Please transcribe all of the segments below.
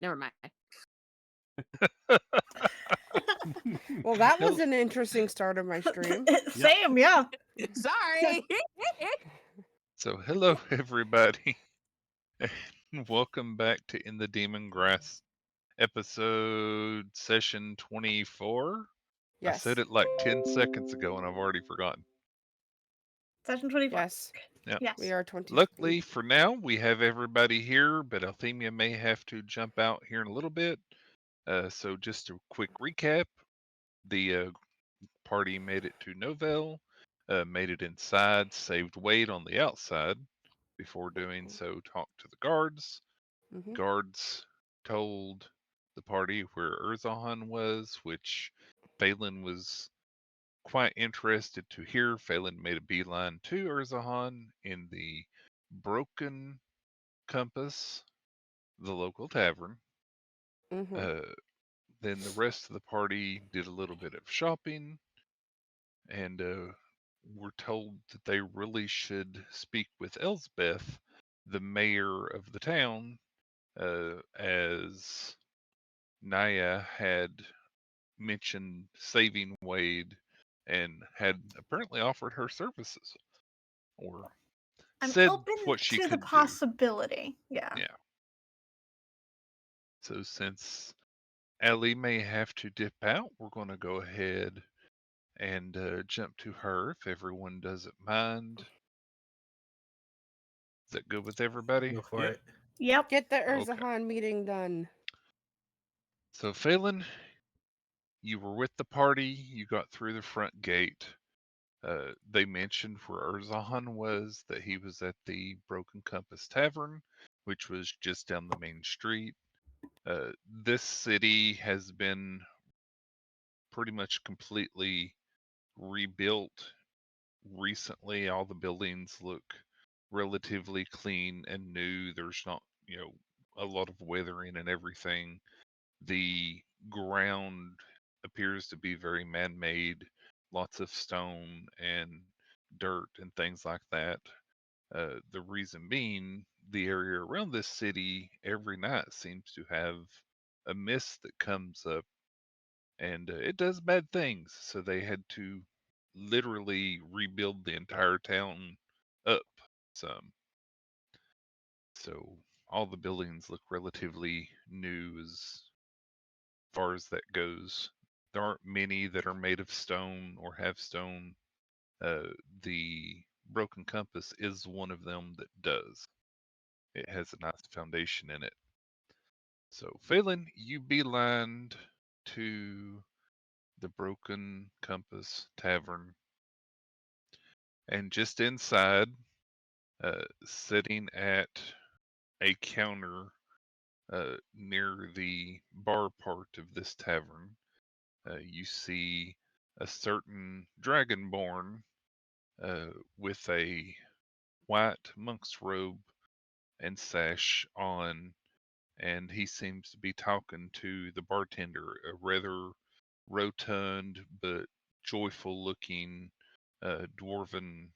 Never mind. Well, that was an interesting start of my stream. Same, yeah. Sorry. So, hello everybody, and welcome back to In the Demon Grass, episode session 24. Yes. I said it like 10 seconds ago and I've already forgotten. Session 24. Yes. Yeah. Yes. We are 20. Luckily for now, we have everybody here, but Althemia may have to jump out here in a little bit. So just a quick recap. The party made it to Novell, made it inside, saved Wade on the outside. Before doing so, talked to the guards. Mhm. Guards told the party where Urzahan was, which Phelan was quite interested to hear. Phelan made a beeline to Urzahan in the Broken Compass, the local tavern. Mhm. Then the rest of the party did a little bit of shopping and were told that they really should speak with Elsbeth, the mayor of the town, as Naya had mentioned saving Wade and had apparently offered her services or I'm said open what she to the could do. possibility. Yeah. Yeah. So since Ellie may have to dip out, we're going to go ahead and jump to her if everyone doesn't mind. Is that good with everybody? Go for it. Yep. Get the Okay. Urzahan meeting done. So Phelan, you were with the party. You got through the front gate. They mentioned where Urzahan was, that he was at the Broken Compass Tavern, which was just down the main street. This city has been pretty much completely rebuilt recently. All the buildings look relatively clean and new. There's not, a lot of weathering and everything. The ground appears to be very man-made, lots of stone and dirt and things like that. The reason being, the area around this city every night seems to have a mist that comes up and it does bad things. So they had to literally rebuild the entire town up some. So all the buildings look relatively new as far as that goes. There aren't many that are made of stone or have stone. The Broken Compass is one of them that does. It has a nice foundation in it. So, Phelan, you beelined to the Broken Compass Tavern. And just inside, sitting at a counter near the bar part of this tavern, you see a certain dragonborn with a white monk's robe and sash on, and he seems to be talking to the bartender, a rather rotund but joyful looking dwarven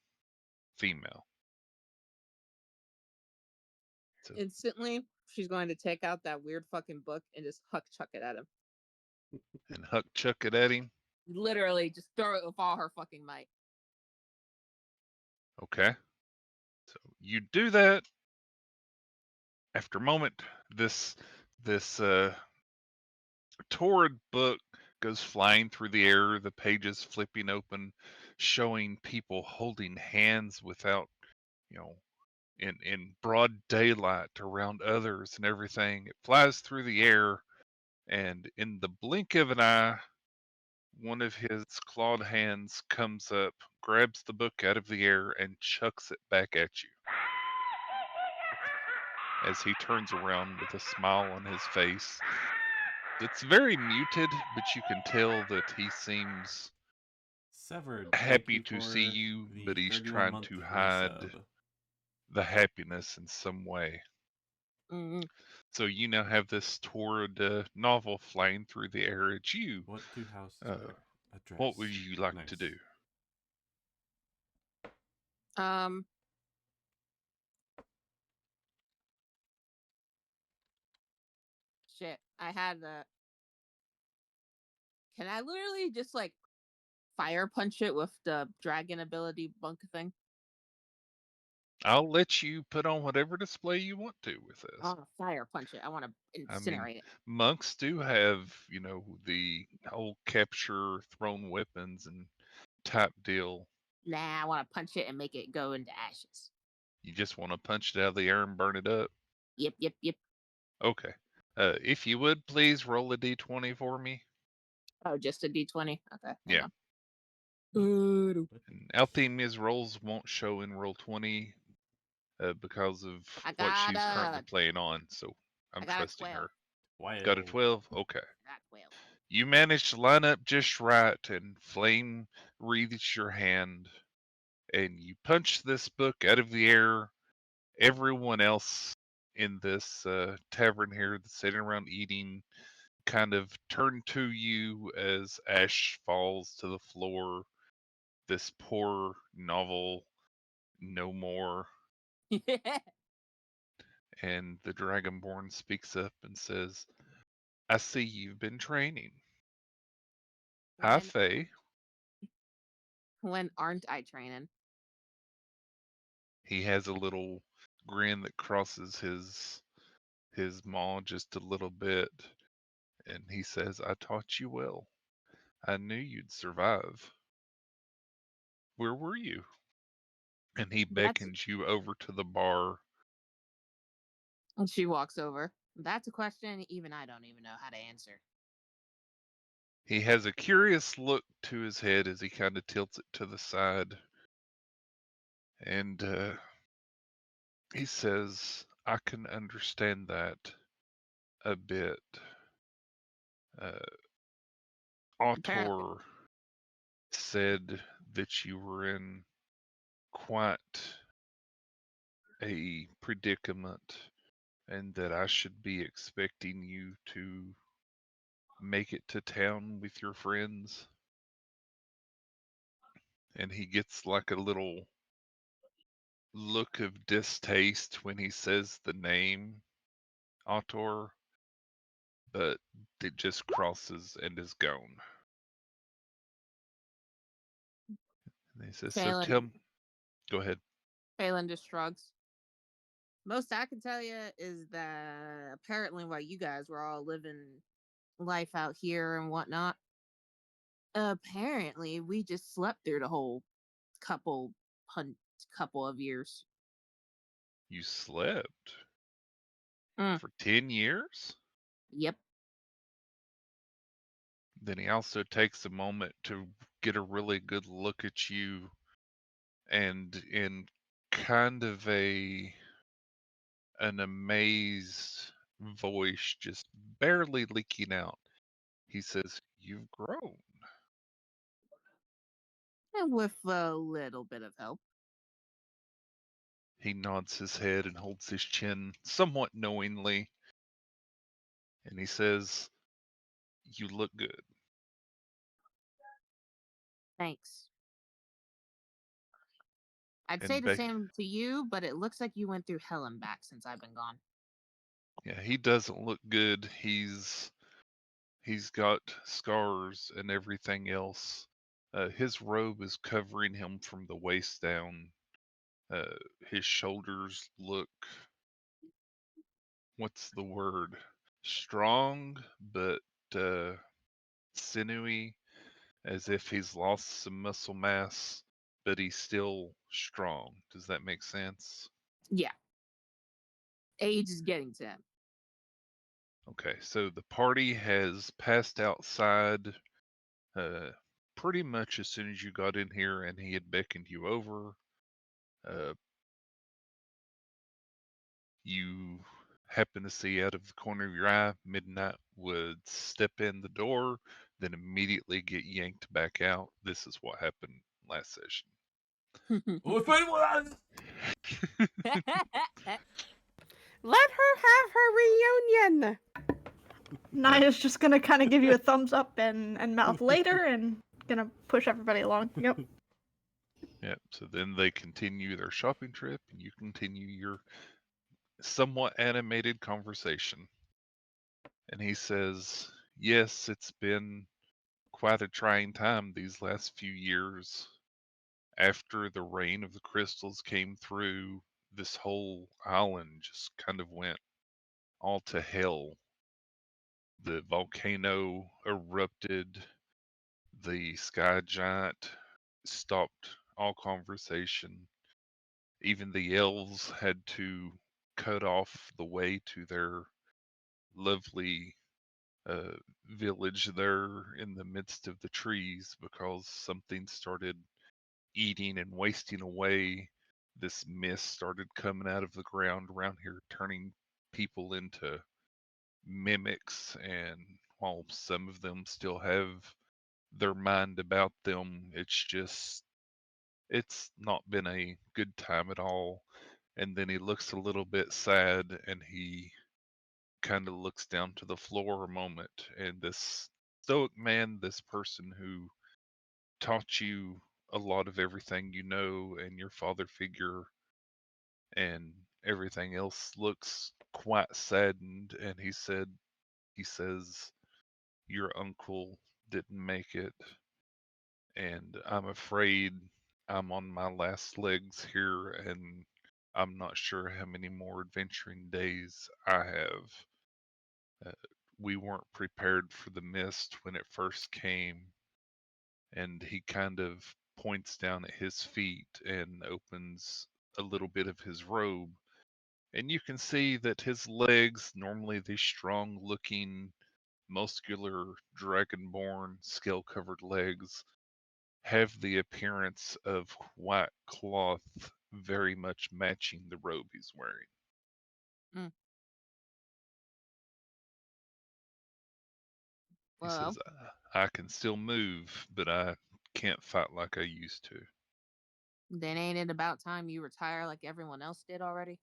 female. So, Instantly, she's going to take out that weird fucking book and just chuck it at him. and Huck chuck it at him. Literally, just throw it with all her fucking might. Okay. So you do that. After a moment, this torrid book goes flying through the air, the pages flipping open, showing people holding hands without, in broad daylight around others and everything. It flies through the air, and in the blink of an eye, one of his clawed hands comes up, grabs the book out of the air, and chucks it back at you. As he turns around with a smile on his face. It's very muted, but you can tell that he seems Severed. happy Thank to you see for you, the but he's 31 trying month to hide resub. the happiness in some way. Mm-hmm. So you now have this torrid novel flying through the air at you. What do house address? What would you like to do? shit. I had the. Can I literally just like fire punch it with the dragon ability bunk thing? I'll let you put on whatever display you want to with I this. want to fire punch it. I want to I mean, incinerate it. monks do have, the whole capture thrown weapons and type deal. Nah, I want to punch it and make it go into ashes. You just want to punch it out of the air and burn it up. Yep. Okay. If you would please roll a d20 for me. Oh, just a d20. Okay. Hang Yeah. on. And Althemia's rolls won't show in roll 20 because of I what got she's currently a. playing on. So I'm I got a trusting 12. her. 12. Got a 12? Okay. Got 12. You managed to line up just right, and flame wreathes your hand, and you punch this book out of the air. Everyone else in this tavern here that's sitting around eating kind of turn to you as ash falls to the floor. This poor novel, no more. And the Dragonborn speaks up and says, I see you've been training. Hi, when, Faye. when aren't I training? He has a little grin that crosses his maw just a little bit, and he says, I taught you well. I knew you'd survive. Where were you? And he That's. beckons you over to the bar. And she walks over. That's a question even I don't even know how to answer. He has a curious look to his head as he kind of tilts it to the side. And he says, I can understand that a bit. Uh, Apparently. Autor said that you were in quite a predicament and that I should be expecting you to make it to town with your friends. And he gets like a little look of distaste when he says the name Autor, but it just crosses and is gone. And he says, so Phelan, go ahead. Phelan just shrugs. Most I can tell you is that apparently while you guys were all living life out here and whatnot, apparently we just slept through the whole couple couple of years. You slept Mm. for 10 years? Yep. Then he also takes a moment to get a really good look at you, and in kind of an amazed voice, just barely leaking out, he says, you've grown. And with a little bit of help. He nods his head and holds his chin somewhat knowingly, and he says, you look good. Thanks. I'd say And the same to you, but it looks like you went through hell and back since I've been gone. yeah, he doesn't look good. He's got scars and everything else. His robe is covering him from the waist down. His shoulders look, what's the word? Strong, but sinewy, as if he's lost some muscle mass, but he's still strong. Does that make sense? Yeah. Age is getting to him. Okay, so the party has passed outside pretty much as soon as you got in here, and he had beckoned you over. You happen to see out of the corner of your eye, Midnight would step in the door, then immediately get yanked back out. This is what happened last session. Let her have her reunion. Naya's just gonna kind of give you a thumbs up and mouth later and gonna push everybody along. Yep. Yep. So then they continue their shopping trip, and you continue your somewhat animated conversation. And he says, yes, it's been quite a trying time these last few years. After the rain of the crystals came through, this whole island just kind of went all to hell. The volcano erupted, the sky giant stopped all conversation. Even the elves had to cut off the way to their lovely village there in the midst of the trees because something started eating and wasting away. This mist started coming out of the ground around here, turning people into mimics. And while some of them still have their mind about them, it's not been a good time at all. And then he looks a little bit sad and he kind of looks down to the floor a moment. And this stoic man, this person who taught you a lot of everything you know, and your father figure and everything else, looks quite saddened. And he says, your uncle didn't make it, and I'm afraid I'm on my last legs here, and I'm not sure how many more adventuring days I have. Uh, we weren't prepared for the mist when it first came, and he kind of points down at his feet and opens a little bit of his robe. And you can see that his legs, normally these strong looking, muscular, dragonborn, scale covered legs, have the appearance of white cloth very much matching the robe he's wearing. Mm. He Well, says, I can still move, but I can't fight like I used to. then ain't it about time you retire like everyone else did already?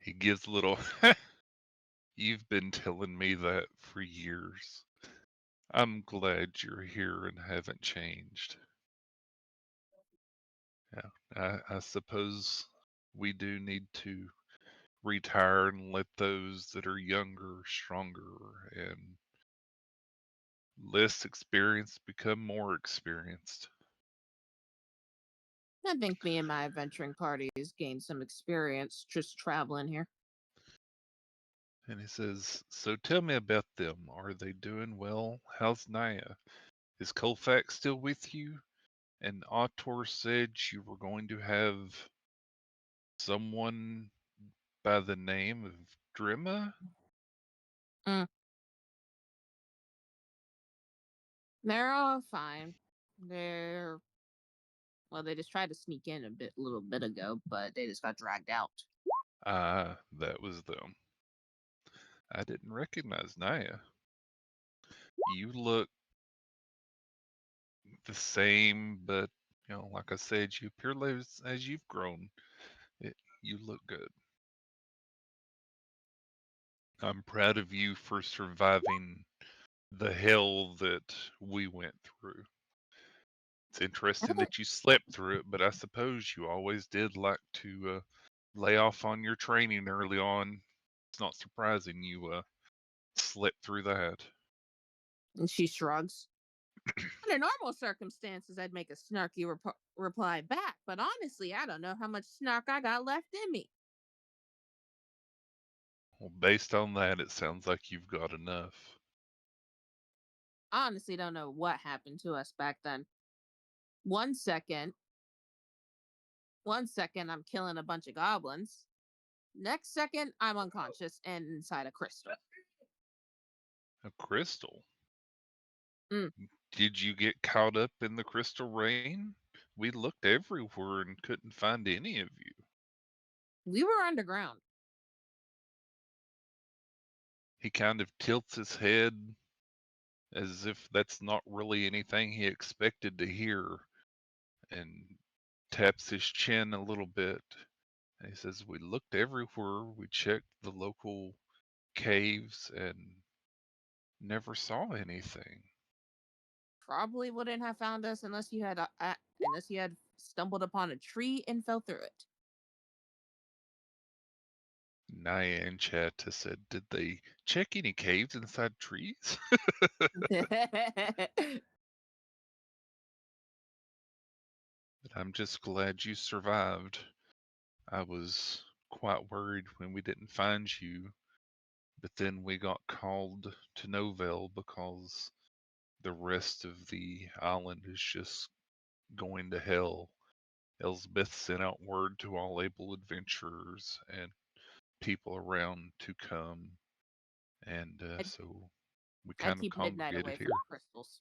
He gives a little, you've been telling me that for years. I'm glad you're here and haven't changed. Yeah, I suppose we do need to retire and let those that are younger, stronger, and less experienced become more experienced. I think me and my adventuring parties gained some experience just traveling here. And he says, so tell me about them. Are they doing well? How's Naya? Is Colfax still with you? And Autor said you were going to have someone by the name of Drima? Mm. They're all fine. They're well, they just tried to sneak in a little bit ago, but they just got dragged out. Ah, that was them. I didn't recognize Naya. You look the same, but like I said, you appear as you've grown. You look good. I'm proud of you for surviving the hell that we went through. It's interesting that you slept through it, but I suppose you always did like to lay off on your training early on. It's not surprising you slept through that. And she shrugs. Under normal circumstances, I'd make a snarky reply back, but honestly, I don't know how much snark I got left in me. Well, based on that, it sounds like you've got enough. Honestly, don't know what happened to us back then. One second, one second, I'm killing a bunch of goblins. Next second, I'm unconscious and inside a crystal. A crystal? Mm. Did you get caught up in the crystal rain? We looked everywhere and couldn't find any of you. We were underground. He kind of tilts his head as if that's not really anything he expected to hear, and taps his chin a little bit. And he says, we looked everywhere. We checked the local caves and never saw anything. Probably wouldn't have found us unless you had stumbled upon a tree and fell through it. Naya in chat has said, did they check any caves inside trees? I'm just glad you survived. I was quite worried when we didn't find you, but then we got called to Novell because the rest of the island is just going to hell. Elsbeth sent out word to all able adventurers and people around to come, and I'd- so we I kind of keep midnight congregated away here. from crystals.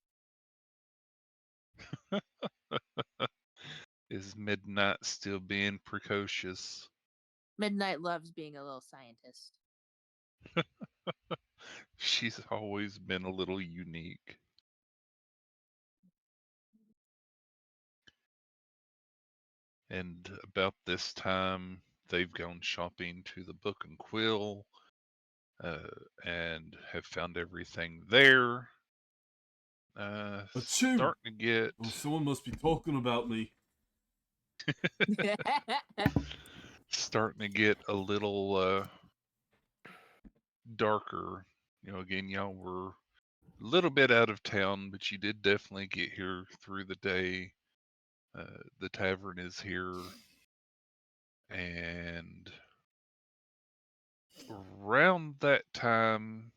Is Midnight still being precocious? Midnight loves being a little scientist. She's always been a little unique. And about this time, they've gone shopping to the Book and Quill and have found everything there. Achoo! Starting to get Oh, someone must be talking about me. starting to get a little darker. Again, y'all were a little bit out of town, but you did definitely get here through the day. The tavern is here, and around that time,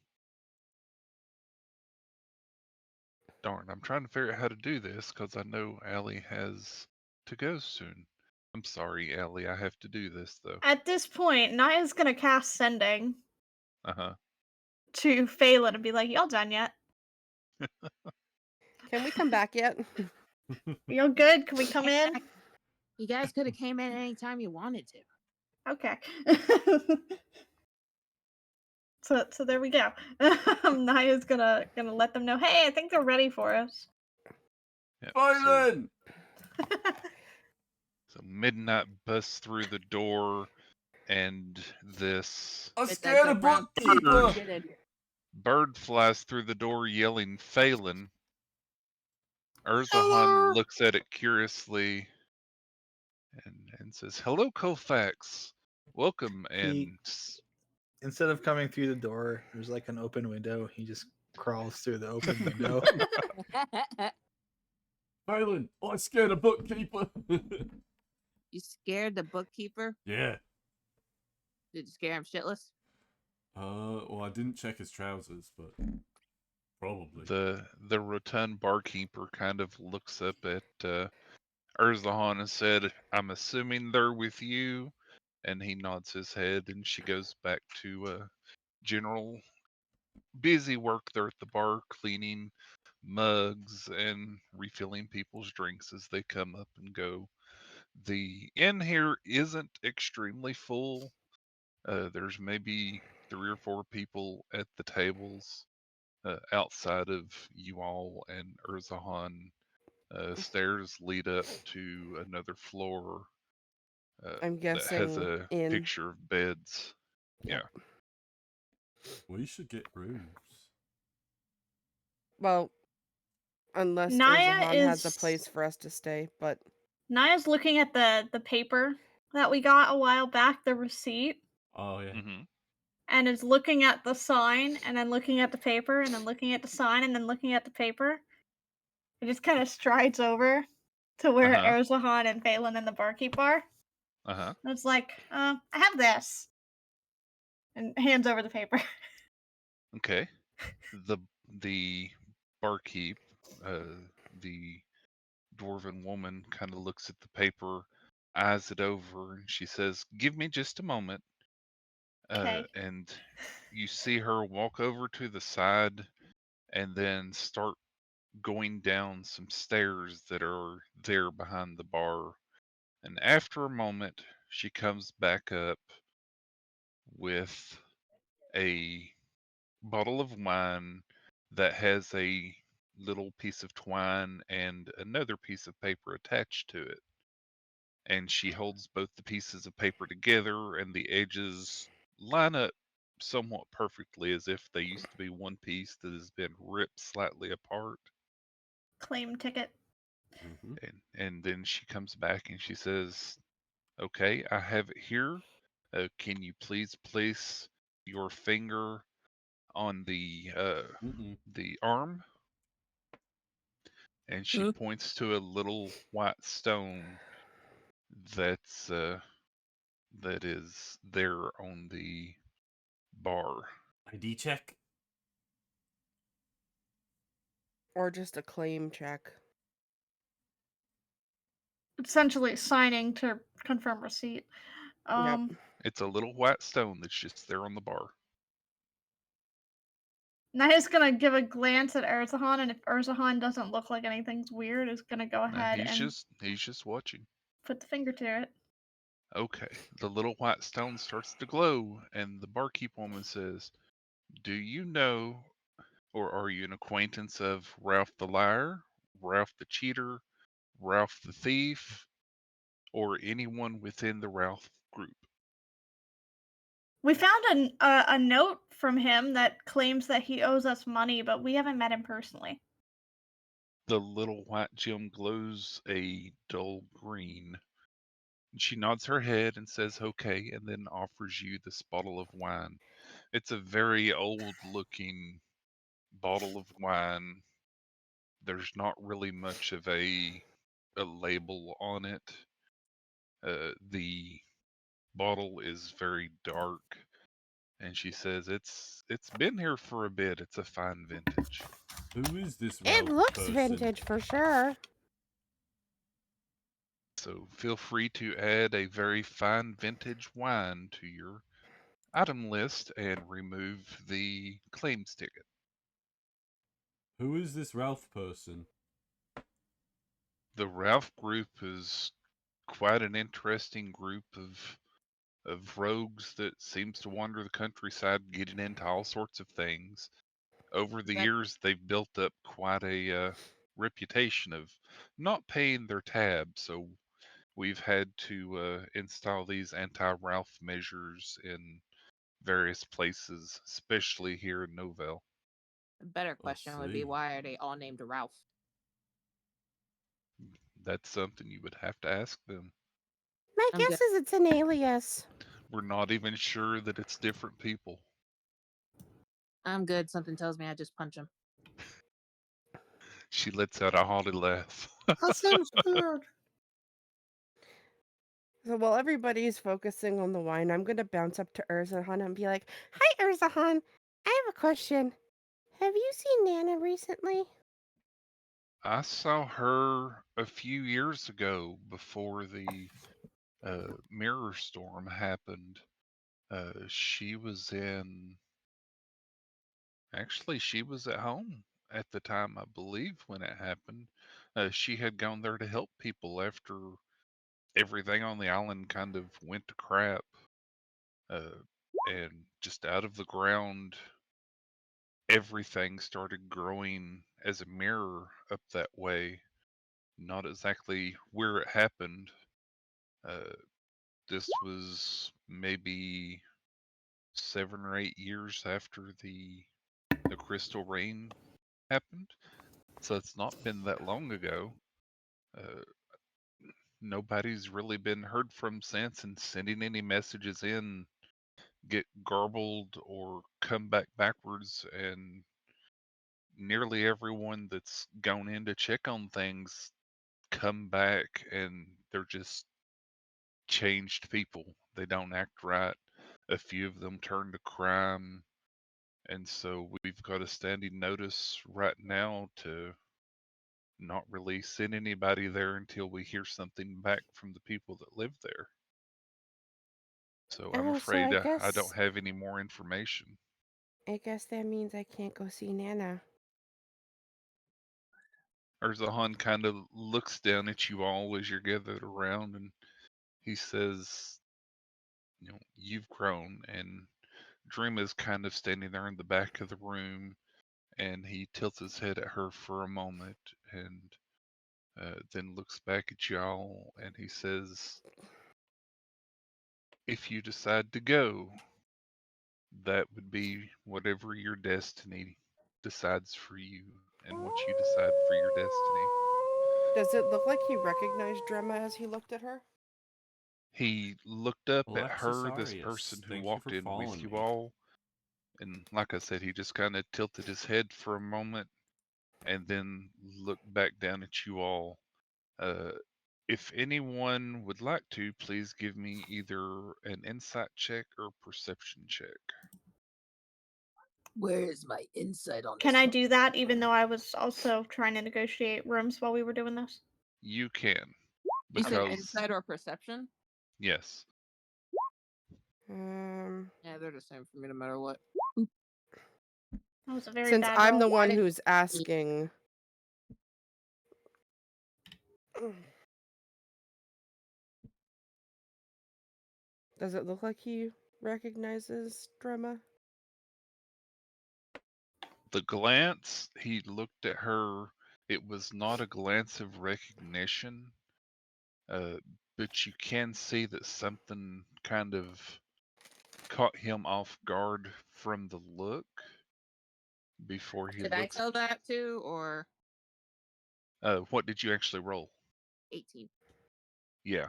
darn, I'm trying to figure out how to do this because I know Allie has to go soon. I'm sorry, Allie, I have to do this though. At this point, Naya's gonna cast sending Uh-huh. to Phelan and be like, "Y'all done yet? Can we come back yet? Y'all good? Can we come in?" You guys could have came in anytime you wanted to. Okay. So there we go. Naya's gonna let them know, hey, I think they're ready for us. Yep. Violin! So Midnight busts through the door, and this I But scared that a jump round bookkeeper! shitted. bird flies through the door yelling Phelan. Urzahan Hello. looks at it curiously and says, hello, Kofax. Welcome. He, instead of coming through the door, there's like an open window. He just crawls through the open window. Violin! I scared a bookkeeper! You scared the bookkeeper? Yeah. Did you scare him shitless? Well, I didn't check his trousers, but probably. The rotund barkeeper kind of looks up at Urzahan and said, I'm assuming they're with you. And he nods his head, and she goes back to general busy work there at the bar, cleaning mugs and refilling people's drinks as they come up and go. The inn here isn't extremely full. There's maybe 3 or 4 people at the tables outside of you all, and Urzahan. Stairs lead up to another floor I'm that has guessing a in. picture of beds. Yep. Yeah. We should get rooms. Well, unless Naya Urzahan has a is- place for us to stay, but Naya's looking at the paper that we got a while back, the receipt, Oh, yeah. Mm-hmm. and is looking at the sign, and then looking at the paper, and then looking at the sign, and then looking at the paper. It just kind of strides over to where Uh-huh. Erzahan and Phelan and the barkeep are. Uh-huh. And it's like, I have this. And hands over the paper. Okay. The barkeep, the dwarven woman, kind of looks at the paper, eyes it over, and she says, "Give me just a moment." Okay. And you see her walk over to the side, and then start going down some stairs that are there behind the bar. And after a moment, she comes back up with a bottle of wine that has a little piece of twine and another piece of paper attached to it. And she holds both the pieces of paper together, and the edges line up somewhat perfectly as if they used to be one piece that has been ripped slightly apart. Claim ticket. Mm-hmm. And then she comes back and she says, okay, I have it here. Can you please place your finger on the arm?" And she Hmm? points to a little white stone that's that is there on the bar. ID check. Or just a claim check. Essentially signing to confirm receipt. Yep. It's a little white stone that's just there on the bar. Naya's gonna give a glance at Erzahan, and if Erzahan doesn't look like anything's weird, is gonna go Now ahead he's and just watching. put the finger to it. Okay, the little white stone starts to glow, and the barkeep woman says, "Do you know, or are you an acquaintance of Ralph the Liar, Ralph the Cheater, Ralph the Thief, or anyone within the Ralph group?" We found a note from him that claims that he owes us money, but we haven't met him personally. The little white gem glows a dull green. She nods her head and says, "Okay," and then offers you this bottle of wine. It's a very old looking bottle of wine. There's not really much of a label on it. The bottle is very dark, and she says it's been here for a bit. It's a fine vintage. Who is this It Ralph looks person? vintage for sure. So feel free to add a very fine vintage wine to your item list and remove the claims ticket. Who is this Ralph person? The Ralph group is quite an interesting group of rogues that seems to wander the countryside, getting into all sorts of things. Over the That years, they've built up quite a reputation of not paying their tab. So we've had to install these anti-Ralph measures in various places, especially here in Novell. a better I question would be, see. why are they all named Ralph? That's something you would have to ask them. My I'm guess good. is it's an alias. We're not even sure that it's different people. I'm good. Something tells me I just punch him. She lets out a hearty laugh. That seems weird. So while everybody's focusing on the wine, I'm gonna bounce up to Urzahan and be like, "Hi, Urzahan. I have a question. Have you seen Nana recently?" I saw her a few years ago before the mirror storm happened. She was actually, she was at home at the time, I believe, when it happened. She had gone there to help people after everything on the island kind of went to crap. And just out of the ground, everything started growing as a mirror up that way. Not exactly where it happened. Uh, this was maybe 7 or 8 years after the crystal rain happened, so it's not been that long ago. Uh, Nobody's really been heard from since, and sending any messages in get garbled or come back backwards, and nearly everyone that's gone in to check on things come back and they're just changed people. They don't act right. A few of them turn to crime. And so we've got a standing notice right now to not really send anybody there until we hear something back from the people that live there. So I'm Oh, so afraid I don't have any more information. I guess that means I can't go see Nana. Urzahan kind of looks down at you all as you're gathered around, and he says, "You've grown." And Dream is kind of standing there in the back of the room, and he tilts his head at her for a moment, and then looks back at y'all, and he says, "If you decide to go, that would be whatever your destiny decides for you, and what you decide for your destiny." Does it look like he recognized Drema as he looked at her? He looked up at Alexis her, this Arias, person who thank you walked for in with following you me. all, and like I said, he just kind of tilted his head for a moment and then looked back down at you all. Uh, if anyone would like to, please give me either an insight check or perception check. Where is my insight on Can this I one? do that even though I was also trying to negotiate rooms while we were doing this? You can, You said because insight or perception? yes, Yeah, they're the same for me no matter what. That was a very Since bad I'm roll. the one Why- who's asking. Does it look like he recognizes Drema? the glance he looked at her, it was not a glance of recognition, but you can see that something kind of caught him off guard from the look before he Did I looks. tell that too, or What did you actually roll? 18? Yeah.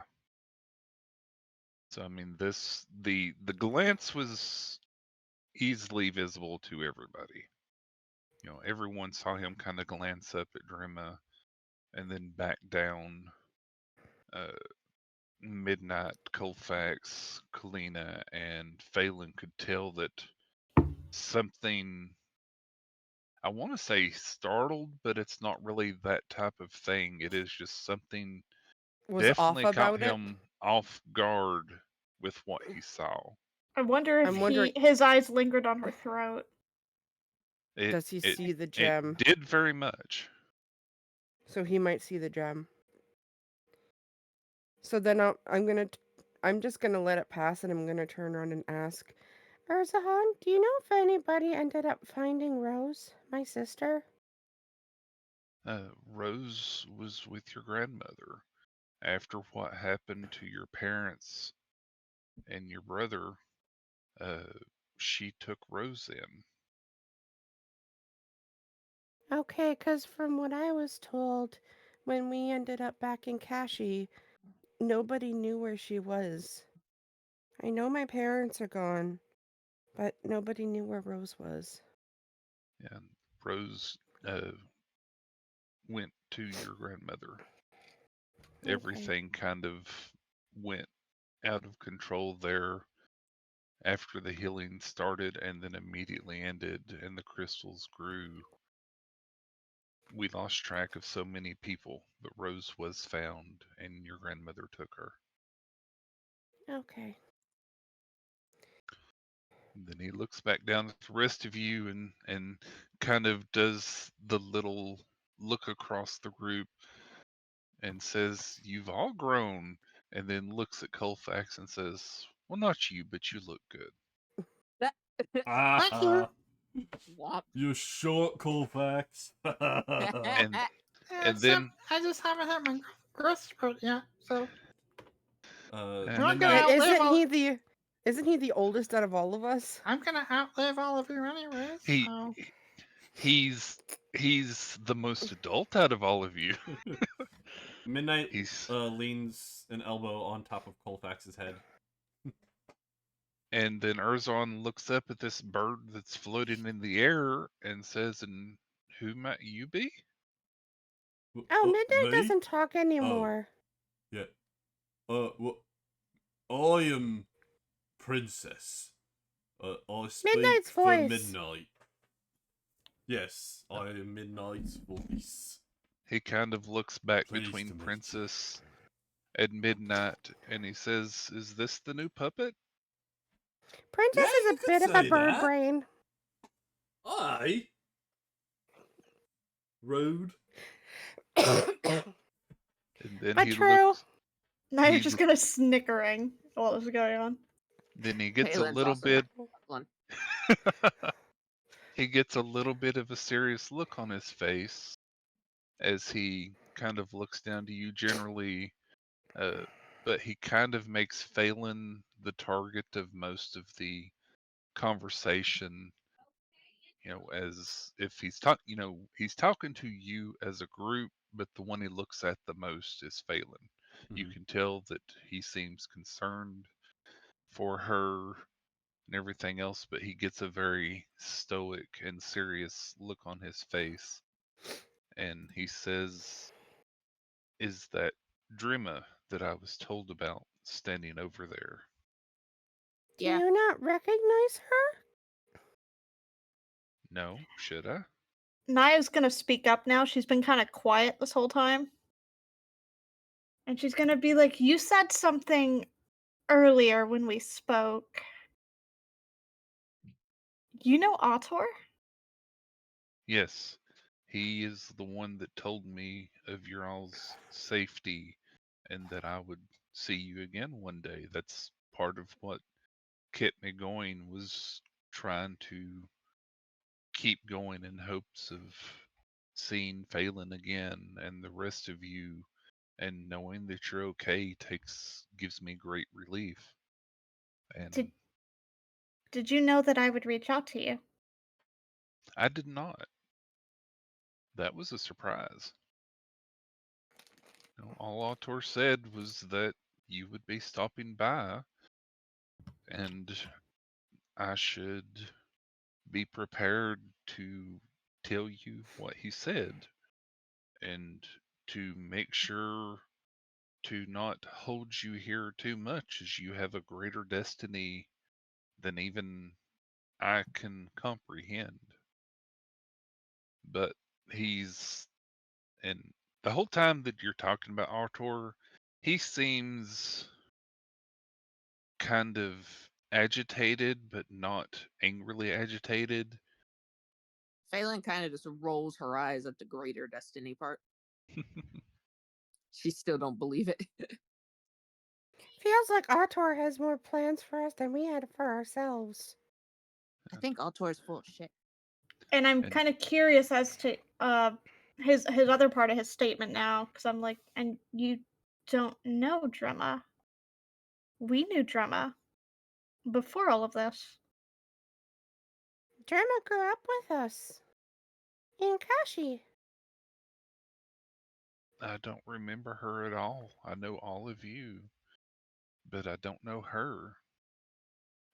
So I mean, the glance was easily visible to everybody. You know, everyone saw him kind of glance up at Drema and then back down. Uh, Midnight, Colfax, Kalina, and Phelan could tell that something, I want to say startled, but it's not really that type of thing. It is just something Was off definitely caught about it? him off guard with what he saw. I wonder if I'm wondering- his eyes lingered on her throat. Does he see the It gem? did very much. So he might see the gem. So then I'm just gonna let it pass, and I'm gonna turn around and ask, Urzahan, do you know if anybody ended up finding Rose, my sister? Rose was with your grandmother. After what happened to your parents and your brother, uh, she took Rose in. Okay, 'cause from what I was told, when we ended up back in Kashi, nobody knew where she was. I know my parents are gone, but nobody knew where Rose was. And Rose went to your grandmother. Okay. Everything kind of went out of control there after the healing started and then immediately ended and the crystals grew. We lost track of so many people, but Rose was found and your grandmother took her. Okay. And then he looks back down at the rest of you and kind of does the little look across the group and says, "You've all grown," and then looks at Colfax and says, "Well, not you, but you look good." That Thank you. Womp. You're short, Colfax. And Yeah, and then I just haven't had my growth spurt yet, so And I'm gonna Midnight. outlive all. Isn't he the oldest out of all of us? I'm gonna outlive all of you anyways. he So he's the most adult out of all of you. Midnight He's leans an elbow on top of Colfax's head. And then Urzon looks up at this bird that's floating in the air and says, "And who might you be?" Oh, Midnight me? doesn't talk anymore. Yeah. Well, I am Princess. I speak Midnight's for voice. Midnight. Yes, I am Midnight's voice. He kind of looks back Pleased between to meet you. Princess and Midnight and he says, "Is this the new puppet?" Princess Yeah, is you a could bit of a say bird that. brain. I? Rude. And then But he true. looks Now you're he just kind of snickering at what was going on. then he gets a Phelan's little also bit one. he gets a little bit of a serious look on his face as he kind of looks down to you generally, but he kind of makes Phelan the target of most of the conversation. You know, as if he's talking to you as a group, but the one he looks at the most is Phelan. You Mhm. can tell that he seems concerned for her and everything else, but he gets a very stoic and serious look on his face. And he says, "Is that Drima that I was told about standing over there?" Do Yeah. you not recognize her? No, should I? Naya's gonna speak up now. She's been kind of quiet this whole time. And she's gonna be like, "You said something earlier when we spoke. You know Autor?" Yes, he is the one that told me of your all's safety and that I would see you again one day. That's part of what kept me going, was trying to keep going in hopes of seeing Phelan again and the rest of you, and knowing that you're okay gives me great relief. And Did you know that I would reach out to you? I did not. That was a surprise. All Autor said was that you would be stopping by, and I should be prepared to tell you what he said, and to make sure to not hold you here too much, as you have a greater destiny than even I can comprehend. But he's, and the whole time that you're talking about Artur, he seems kind of agitated, but not angrily agitated. Phelan kind of just rolls her eyes at the greater destiny part. She still don't believe it. Feels like Autor has more plans for us than we had for ourselves. I think Altor's full of shit. And I'm And kind of curious as to his other part of his statement now, because I'm like, and you don't know Drema. We knew Drema before all of this. Derma grew up with us in Kashi. I don't remember her at all. I know all of you, but I don't know her.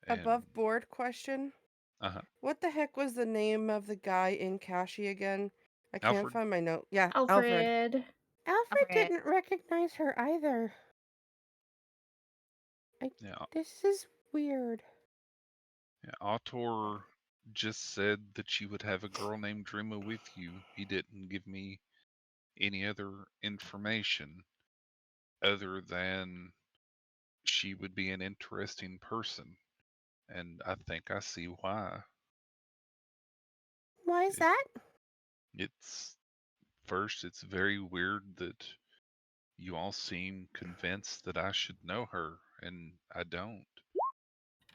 And Above board question. uh What the heck was the name of the guy in Kashi again? I can't Alfred, find my note. Yeah, Alfred. Alfred. Alfred didn't recognize her either. yeah, This is weird. yeah, Autor just said that you would have a girl named Drima with you. He didn't give me any other information other than she would be an interesting person, and I think I see why. Why is It, that? it's first, it's very weird that you all seem convinced that I should know her, and I don't.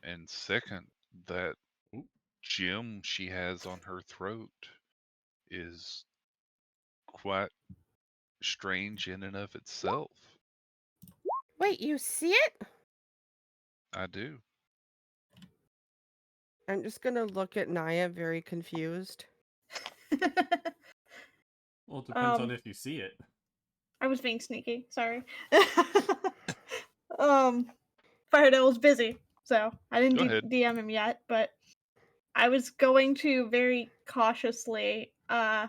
And second, that Ooh. gem she has on her throat is quite strange in and of itself. Wait, you see it? I do. I'm just gonna look at Naya very confused. Well, it depends on um, if you see it. I was being sneaky. Sorry. Firedale was busy, so I didn't Go ahead. DM him yet, but I was going to very cautiously. I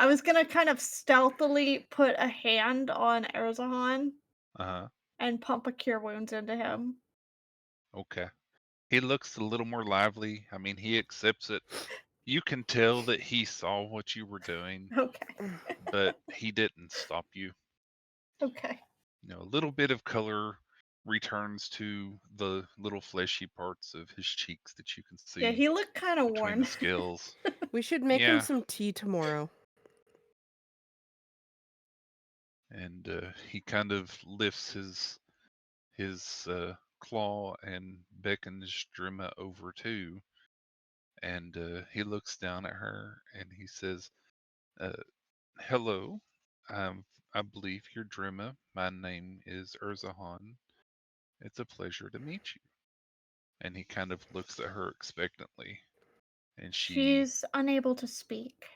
was gonna kind of stealthily put a hand on Erzahan Uh-huh. and pump a cure wounds into him. Okay. He looks a little more lively. I mean, he accepts it. You can tell that he saw what you were doing, Okay. but he didn't stop you. Okay. A little bit of color returns to the little fleshy parts of his cheeks that you can Yeah, see he looked kind of between worn. the scales. We should make him Yeah, some tea tomorrow. and he kind of lifts his claw and beckons Drima over too, and he looks down at her and he says, uh, "Hello, I believe you're Drima. My name is Urzahan. It's a pleasure to meet you." And he kind of looks at her expectantly, and she, She's unable to speak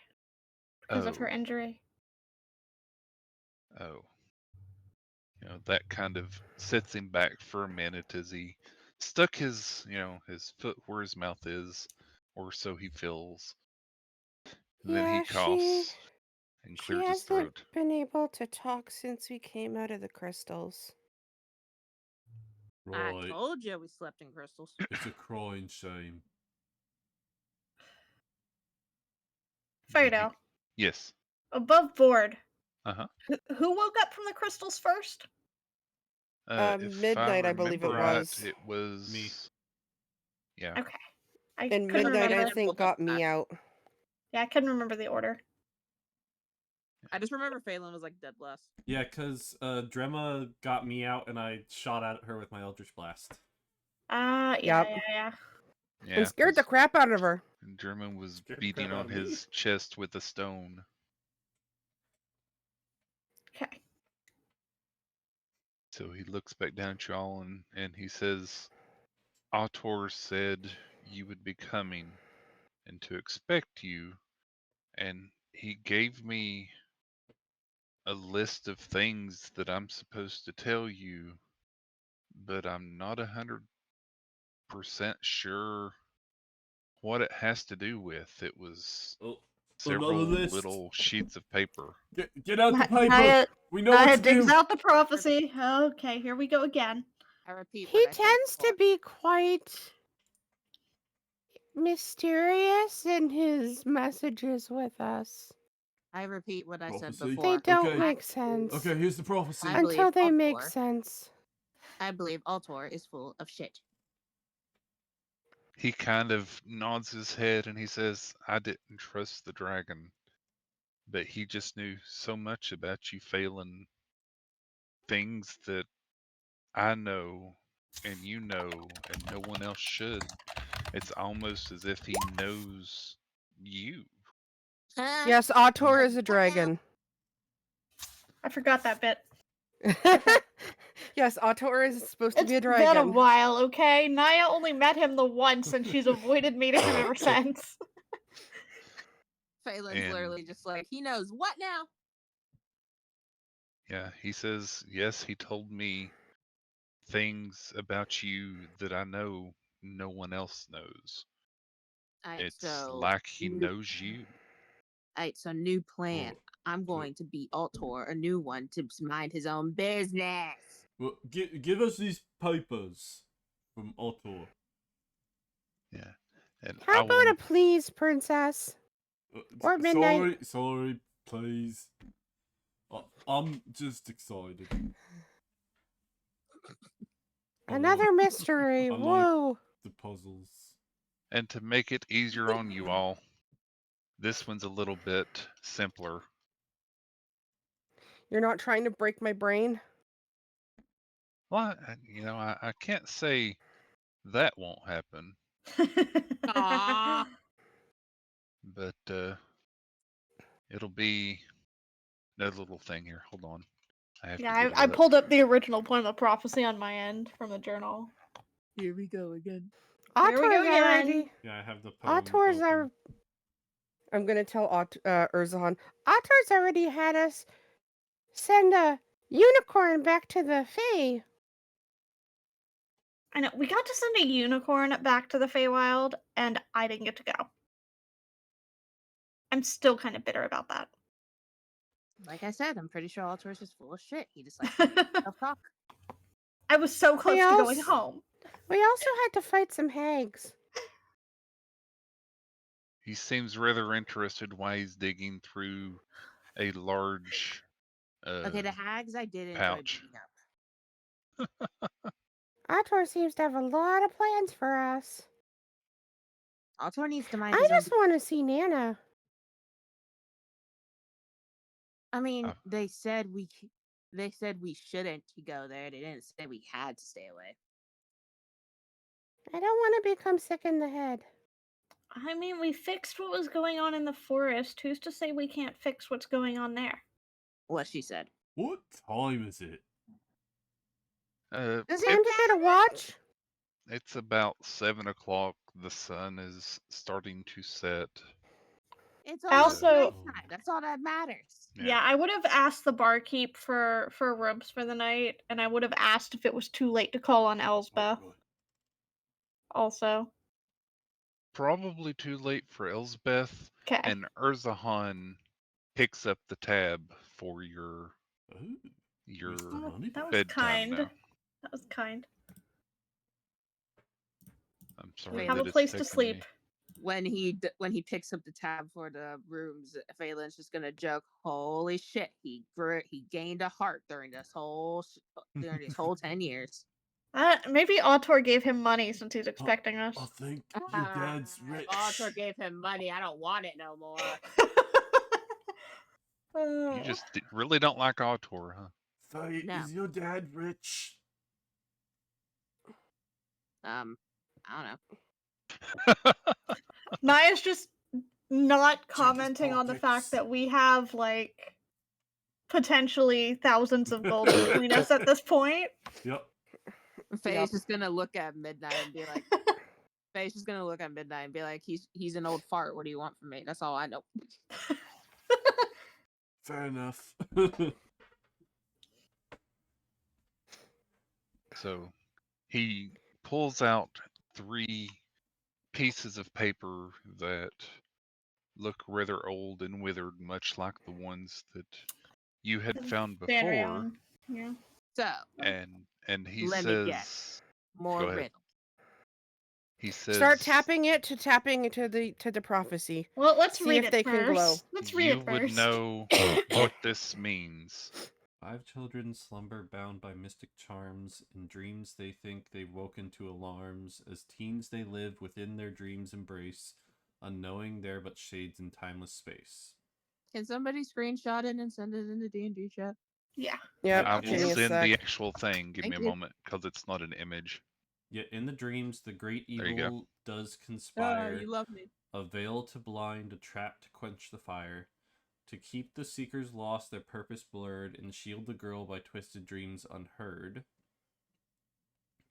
because of her oh, injury. oh. that kind of sets him back for a minute as he stuck his his foot where his mouth is, or so he feels. And then he Yeah, coughs and she clears his hasn't throat. been able to talk since we came out of the crystals. I Right. told you we slept in crystals. It's a crying shame. Fido, Yes. above board, Uh-huh. who woke up from the crystals first? If I Midnight, I believe it remember right, was. it was Me. Yeah. Okay. I And couldn't Midnight, I remember. think, got me out. Yeah, I couldn't remember the order. I just remember Phelan was like dead last. Yeah, because Drema got me out and I shot at her with my Eldritch Blast. Yeah, Yep. yeah. Yeah. And scared the 'cause crap out of her. German was Scared the beating crap out on of me. his chest with a stone. Okay. So he looks back down at y'all and he says, Autor said you would be coming and to expect you, and he gave me a list of things that I'm supposed to tell you, but I'm not 100% sure what it has to do with. It was Oh, several another list. little sheets of paper. Get out the paper. Naya, We know what Naya to digs do. out the prophecy. Okay, here we go again. I repeat He what I said tends to before. be quite mysterious in his messages with us. I repeat what I said Prophecy. before. They don't Okay. make sense Okay, here's the prophecy. I believe until they make Altor. sense. I believe Altor is full of shit. He kind of nods his head and he says, I didn't trust the dragon, but he just knew so much about you, Phelan. Things that I know and you know and no one else should. It's almost as if he knows you. Yes, Autor is a dragon. I forgot that bit. Yes, Autor is supposed to It's be a been a dragon. while, okay? Naya only met him the once, and she's avoided meeting him ever since. Phelan's And literally just like, he knows what now? yeah, he says, yes, he told me things about you that I know no one else knows. Alright, It's so like he knows you. Alright, so new plan. Oh, I'm going to be Altor, a new one, to mind his own business. Well, give us these papers from Otto. Yeah. And How I will about a please, princess? Or Midnight. Sorry, please. I'm just excited. Another mystery. I like Whoa. the puzzles. and to make it easier on you all, this one's a little bit simpler. You're not trying to break my brain? Well, I can't say that won't happen, Aww. but it'll be another little thing here. Hold on. I have to Yeah, get it I up. pulled up the original point of the prophecy on my end from the journal. Here we go again. Here we go Autor's again. already. Yeah, I have the poem Autor's open. are. I'm gonna tell Urzahan. Autor's already had us send a unicorn back to the Fae. I know, we got to send a unicorn back to the Feywild, and I didn't get to go. I'm still kind of bitter about that. Like I said, I'm pretty sure Altor's is full of shit. He just likes to talk. I was so close to going else? home. We also had to fight some hags. He seems rather interested why he's digging through a large Okay, the hags I did enjoy pouch. beating up. Autor seems to have a lot of plans for us. Altor needs to mind I his own. just want to see Nana. I mean, Oh. they said we shouldn't go there. They didn't say we had to stay away. I don't want to become sick in the head. I mean, we fixed what was going on in the forest. Who's to say we can't fix what's going on there? What she said. What time is it? Does Time to get a watch? It's about 7 o'clock. The sun is starting to set. It's I only also- nighttime. That's all that matters. Yeah, I would have asked the barkeep for rooms for the night, and I would have asked if it was too late to call on Elsbeth. Also, Probably too late for Elsbeth, okay. and Urzahan picks up the tab for your Ooh, your Mr. Oh, Honeybird. that was bedtime kind. now. That was kind. I'm sorry Have that a it's place to taken sleep. me- When he picks up the tab for the rooms, Phelan's just gonna joke, "Holy shit, he gained a heart during this whole 10 years." Maybe Autor gave him money since he's expecting us. I think your dad's If rich. Autor gave him money, I don't want it no more. You just really don't like Autor, huh? Faye, No. is your dad rich? I don't know. Maya's just not his commenting on the pockets. fact that we have like potentially thousands of gold between us at this point. Yep. Faye's just gonna look at Midnight and be like, Faye's just gonna look at Midnight and be like, he's an old fart. What do you want from me? That's all I know. Fair enough. So he pulls out 3 pieces of paper that look rather old and withered, much like the ones that you had found Very before. on. Yeah. So And he Let me guess. says, more Go ahead. riddle. he says, Start tapping into the prophecy. Well, let's See read if it they first. can glow. Let's read you it would first. know what this means. 5 children slumber bound by mystic charms. In dreams they think they've woken to alarms. As teens they live within their dreams' embrace, unknowing they're but shades in timeless space. Can somebody screenshot it and send it in the D&D chat? Yeah. Yep. I give will me a send sec. the actual thing. Give Thank me a you. moment, because it's not an image. Yet in the dreams the great There you go. evil does conspire. you love me. A veil to blind, a trap to quench the fire. To keep the seekers lost, their purpose blurred, and shield the girl by twisted dreams unheard.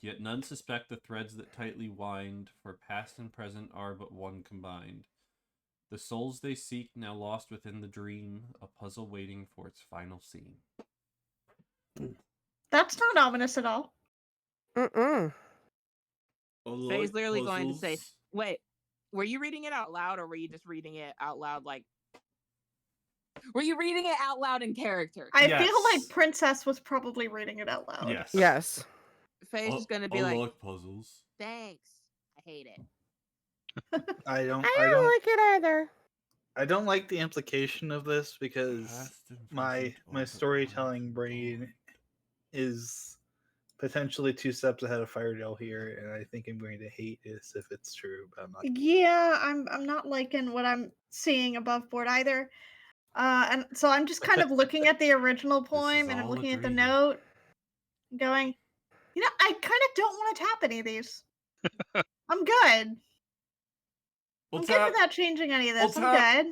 Yet none suspect the threads that tightly wind, for past and present are but one combined. The souls they seek now lost within the dream, a puzzle waiting for its final scene. That's not ominous at all. Mm-mm. Faye's literally going to say, wait, were you reading it out loud or were you just reading it out loud like... Were you reading it out loud in character? I Yes. feel like Princess was probably reading it out loud. Yes. Yes. Faye's just going to be I like, like puzzles. thanks. I hate it. I don't I don't like it either. I don't like the implication of this because Past and my present are but storytelling one brain combined. is potentially 2 steps ahead of Firedale here, and I think I'm going to hate this if it's true, but I'm not. Yeah, I'm not liking what I'm seeing above board either. And so I'm just kind of looking at the original poem and I'm all a looking at the dream. note, going, I kind of don't want to tap any of these. I'm good. We'll I'm good tap. without changing any of this. We'll I'm tap.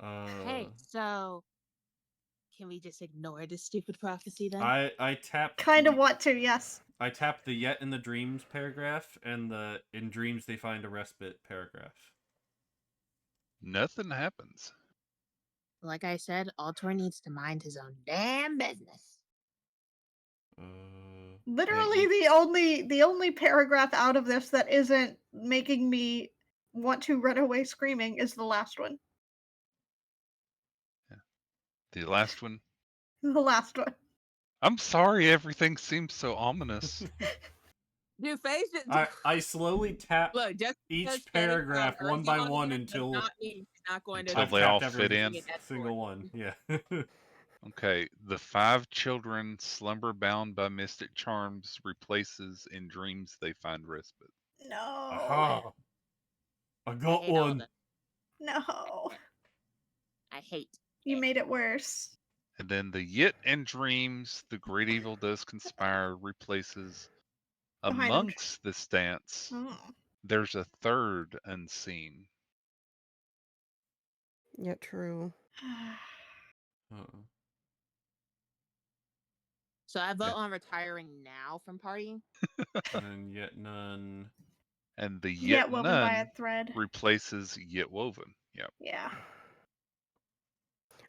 good. Hey, so... Can we just ignore this stupid prophecy then? I tapped. Kind of want to, yes. I tapped the yet in the dreams paragraph and the in dreams they find a respite paragraph. Nothing happens. Like I said, Altor needs to mind his own damn business. Literally the only paragraph out of this that isn't making me want to run away screaming is the last one. The last one. The last one. I'm sorry everything seems so ominous. Dude, Faye's just... I slowly tap Look, just each because paragraph Faye one by on one here does until not mean she's not going to... Until I've they all tapped fit every in. single one. Yeah. Okay, the 5 children slumber bound by mystic charms replaces in dreams they find respite. No. Aha! I got hate all one. this. No. I hate. You made it worse. And then the yet in dreams the great evil does conspire replaces Behind them. amongst this dance. Oh. There's a third unseen. Yet true. Uh-uh. So I vote Yeah. on retiring now from partying. And yet none And the Yet woven by a none thread. replaces yet woven. Yep. Yeah.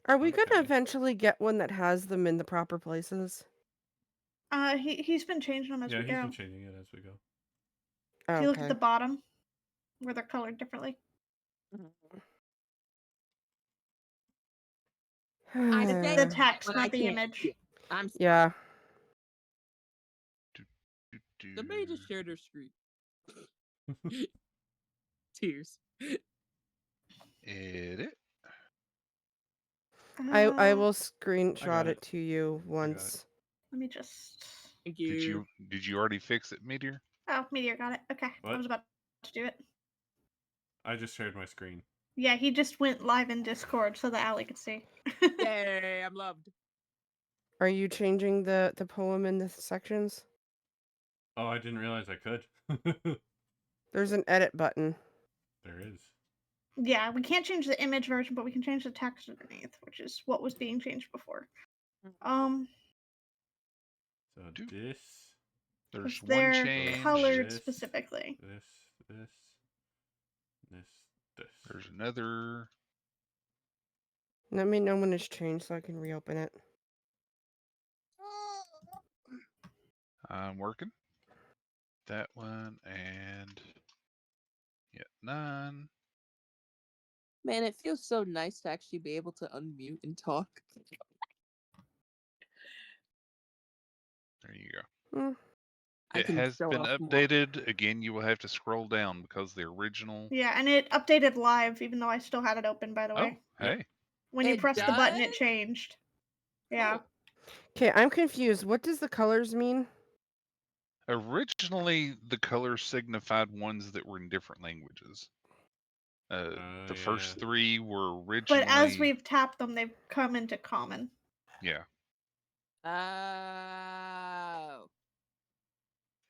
Are we gonna Okay. eventually get one that has them in the proper places? He's been changing them as Yeah, we he's go. been changing it as we go. If you look at Okay. the bottom, where they're colored differently. I It's say the that text, when I not the can't image. see it. I'm sorry. Yeah. Somebody just shared their screen. Tears. Edit. I Uh, will screenshot it. it to you it. once. Let me just. Thank Did you already fix it, Meteor? Oh, Meteor got it. Okay, I What? was about to do it. I just shared my screen. Yeah, he just went live in Discord so that Allie could see. Yay, I'm loved. Are you changing the poem in the sections? Oh, I didn't realize I could. There's an edit button. There is. Yeah, we can't change the image version, but we can change the text underneath, which is what was being changed before. So Dude. this, There's one They're change. colored This. specifically. this. There's another. Let me know when it's changed so I can reopen it. I'm working. That one and yet none. Man, it feels so nice to actually be able to unmute and talk. There you go. Hmm. I It can has show been off more. updated. Again, you will have to scroll down because the original. Yeah, and it updated live, even though I still had it open, by the way. Oh, hey. When you It pressed the button, it does? changed. Yeah. Cool. Okay, I'm confused. What does the colors mean? Originally, the colors signified ones that were in different languages. The yeah. first three were But originally. as we've tapped them, they've come into common. Yeah. Oh.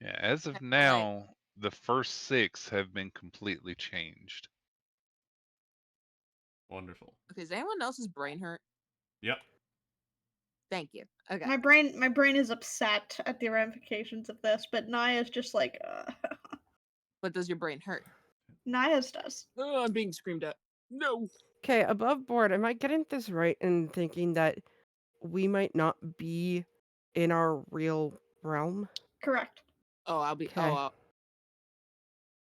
Yeah. As of Kinda like- now, the first 6 have been completely changed. Wonderful. Okay, is anyone else's brain hurt? Yep. Thank you. Okay. My brain is upset at the ramifications of this, but Naya's just like, But does your brain hurt? Naya's does. Oh, I'm being screamed at. No. Okay, above board, am I getting this right in thinking that we might not be in our real realm? Correct. Oh, I'll be. Okay.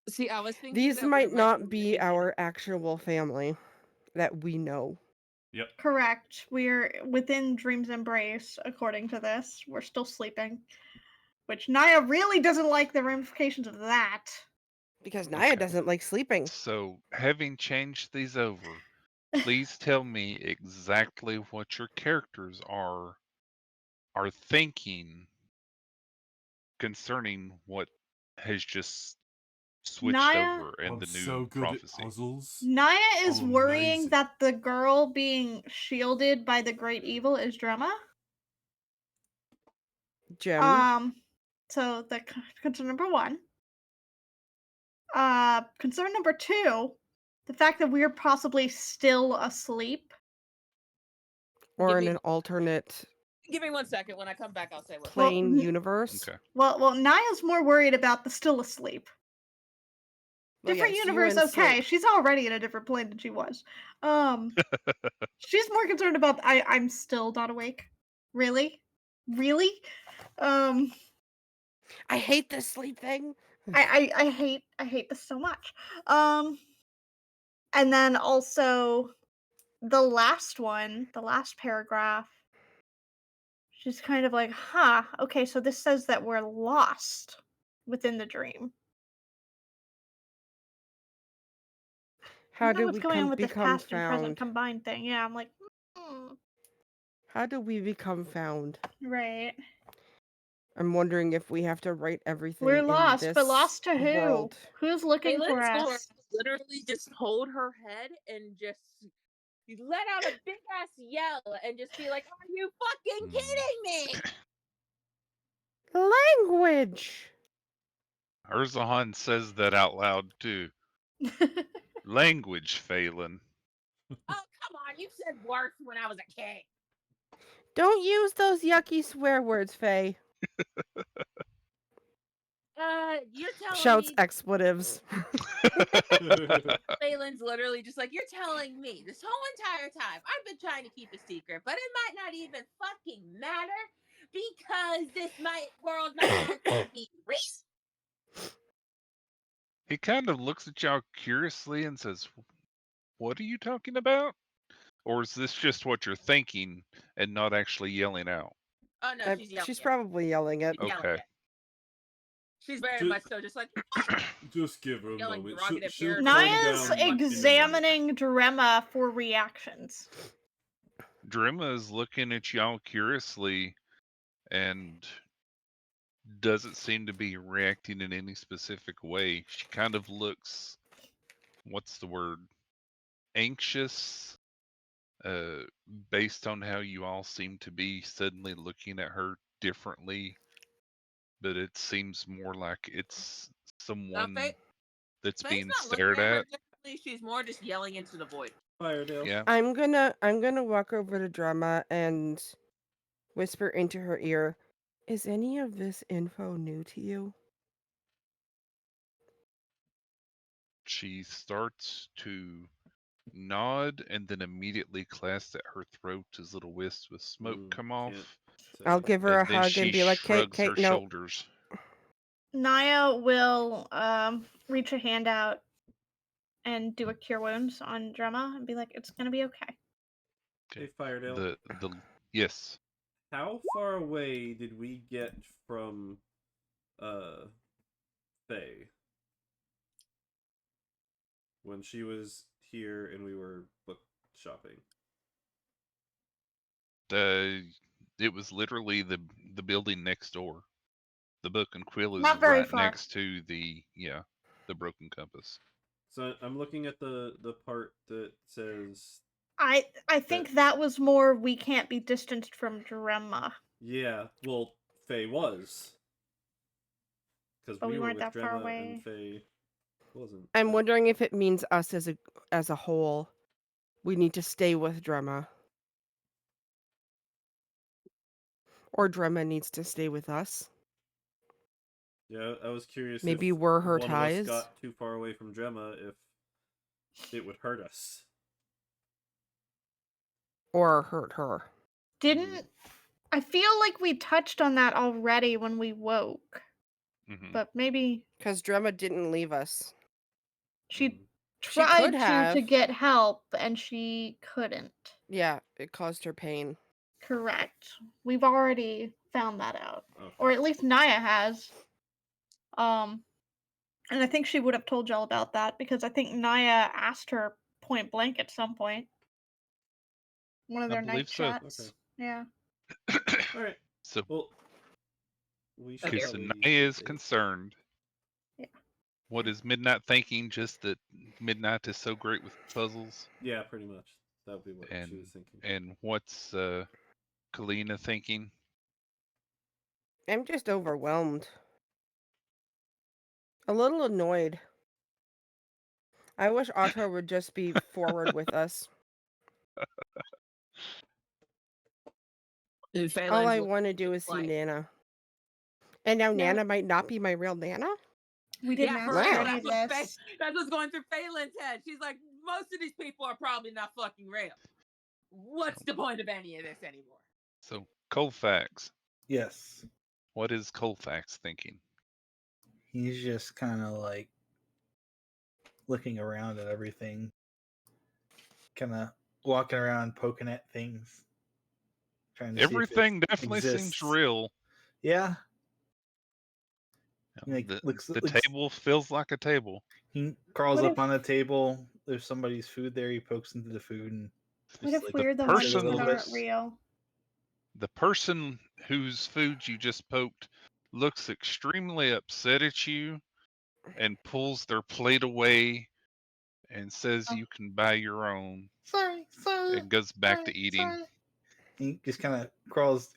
See, I was thinking These that we might not be be living in- our actual family that we know. Yep. Correct. We're within Dream's embrace, according to this. We're still sleeping. Which Naya really doesn't like the ramifications of that. Because Naya Okay. doesn't like sleeping. So, having changed these over, please tell me exactly what your characters are thinking concerning what has just switched Naya- over in I'm the new so good prophecy. at puzzles. Naya is I'm worrying amazing. that the girl being shielded by the great evil is Drema. Gem. So the concern number 1. Concern number 2, the fact that we're possibly still asleep. Or Give in me- an alternate Give me 1 second. When I come back, I'll say what. plane n- universe. Okay. Well, Naya's more worried about the still asleep. Well, Different yes, you universe, and okay. sleep. She's already in a different plane than she was. She's more concerned about I'm still not awake. Really? Really? I hate this sleep thing. I hate this so much. And then also the last one, the last paragraph, she's kind of like, huh, okay, so this says that we're lost within the dream. How I don't know do what's we going on with this become past and present found? combined thing. Yeah, I'm like, hmm. How do we become found? Right. I'm wondering if we have to write everything We're in lost, this but lost to who? world. Who's looking for us? Literally just hold her head and just let out a big ass yell and just be like, "Are you fucking kidding me?" Language. Urzahan says that out loud too. Language, Phelan. Oh, come on. You said worse when I was a kid. Don't use those yucky swear words, Faye. You're telling Shouts me expletives. Phelan's literally just like, you're telling me this whole entire time I've been trying to keep a secret, but it might not even fucking matter because this world might not be real. He kind of looks at y'all curiously and says, "What are you talking about? Or is this just what you're thinking and not actually yelling out?" Oh no, she's yelling. She's it. probably yelling it. She's yelling Okay. it. She's very Ju- much so just like Just give her a Yelling moment. derogative She'll terms. calm Naya's down in a minute. examining Drema for reactions. Drima is looking at y'all curiously and doesn't seem to be reacting in any specific way. She kind of looks, what's the word? Anxious, based on how you all seem to be suddenly looking at her differently. But it seems more like it's someone that's Faye's being not looking stared at her at. differently. She's more just yelling into the void. Firedale. Yeah. I'm gonna walk over to Drama and whisper into her ear, "Is any of this info new to you?" She starts to nod and then immediately clasp at her throat as little wisps of smoke come off. I'll give her a And then hug she and be like, "Kate, shrugs her Kate, no." shoulders. Naya will reach a hand out and do a cure wounds on Drema and be like, "It's gonna be okay." Hey, Firedale. Yes. How far away did we get from Faye when she was here and we were book shopping? It was literally the building next door. The Book and Quill is Not very right far. next to the Broken Compass. So I'm looking at the part that says, I think that was more we can't be distanced from Drema. yeah, well, Faye was. Because But we were weren't with that far Drema away. and Faye wasn't. I'm but- wondering if it means us as a whole. We need to stay with Drema. Or Drema needs to stay with us. Yeah, I was curious Maybe if we're her one ties. of us got too far away from Drema, if it would hurt us. Or hurt her. Didn't I feel like we touched on that already when we woke. Mhm. But maybe Because Drema didn't leave us. she She tried could to have. get help and she couldn't. Yeah, it caused her pain. Correct. We've already found that out. Okay. Or at least Naya has. And I think she would have told y'all about that because I think Naya asked her point blank at some point. One of I their night believe so. chats. Okay. Yeah. All right. So, Well, we should okay, so probably Naya is take- concerned. Yeah. What is Midnight thinking? Just that Midnight is so great with puzzles. Yeah, pretty much. That would be what she was thinking. And what's Kalina thinking? I'm just overwhelmed. A little annoyed. I wish Otto would just be forward with us. All I want to do is see Nana. And now Yeah. Nana might not be my real Nana? We didn't for ask real. her any of this. That's what's going through Phelan's head. She's like, most of these people are probably not fucking real. What's the point of any of this anymore? So, Colfax. Yes. What is Colfax thinking? He's just kind of like looking around at everything, kind of walking around, poking at things, trying to Everything see if it definitely exists. seems real. Yeah. You know, Like, the table feels like a table. He crawls What up if- on the table. There's somebody's food there. He pokes into the food and What just if we're the the ones that person- aren't real? The person whose food you just poked looks extremely upset at you and pulls their plate away and says Oh. you can buy your own sorry, and goes back to eating. sorry. He just kind of crawls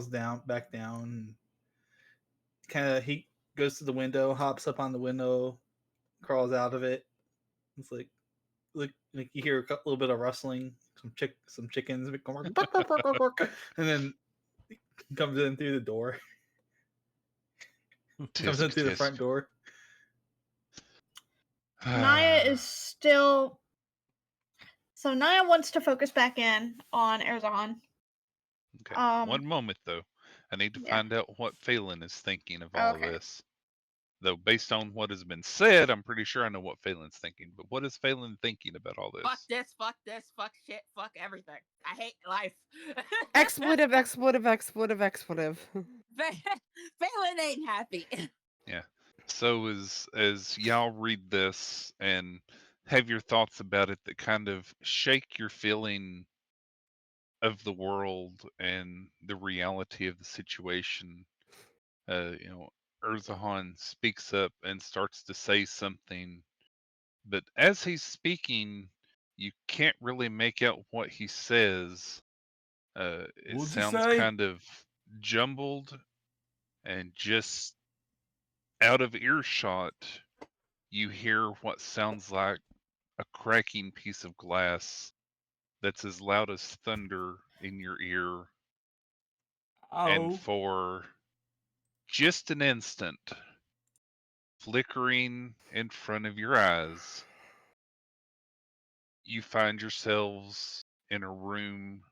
down, back down. He goes to the window, hops up on the window, crawls out of it. It's like you hear a little bit of rustling, some chickens, and then he comes in through the door. Comes in Tisk through the front tisk. door. Naya is still. So Naya wants to focus back in on Erzahan. Okay. One moment though. I need to Yeah. find out what Phelan is thinking of all Okay. this. Though based on what has been said, I'm pretty sure I know what Phelan's thinking. But what is Phelan thinking about all Fuck this? this, fuck shit, fuck everything. I hate life. Expletive, expletive, expletive, expletive. Phelan ain't happy. Yeah. So as y'all read this and have your thoughts about it that kind of shake your feeling of the world and the reality of the situation, Urzahan speaks up and starts to say something, but as he's speaking, you can't really make out what he says. It What'd you sounds say? kind of jumbled and just out of earshot, you hear what sounds like a cracking piece of glass that's as loud as thunder in your ear. And Oh. for just an instant, flickering in front of your eyes, you find yourselves in a room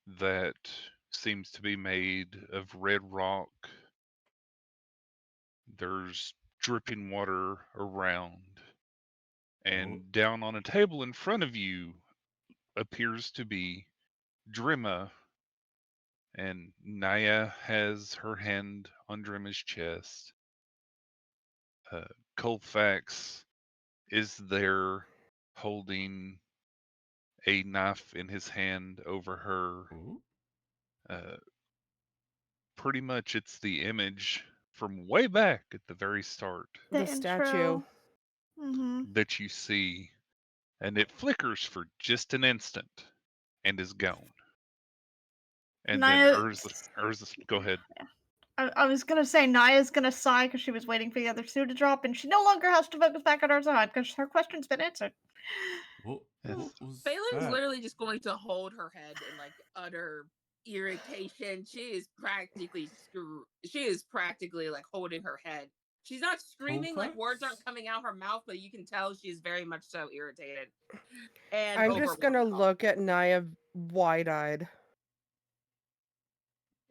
that seems to be made of red rock. There's dripping water around, Oh. and down on a table in front of you appears to be Drimma, and Naya has her hand on Drimma's chest. Colfax is there holding a knife in his hand over her. Oh. Uh, Pretty much it's the image from way back at the very start The statue. Intro. Mm-hmm. that you see, and it flickers for just an instant and is gone. And then Naya. Urza, go ahead. I was gonna say Naya's gonna sigh because she was waiting for the other shoe to drop, and she no longer has to focus back on Erzahan because her question's been answered. What Yes. was Phelan's that? literally just going to hold her head in like utter irritation. She is practically like holding her head. She's not screaming, like words Colfax? aren't coming out her mouth, but you can tell she's very much so irritated. And I'm just gonna overwhelmed. look at Naya wide-eyed.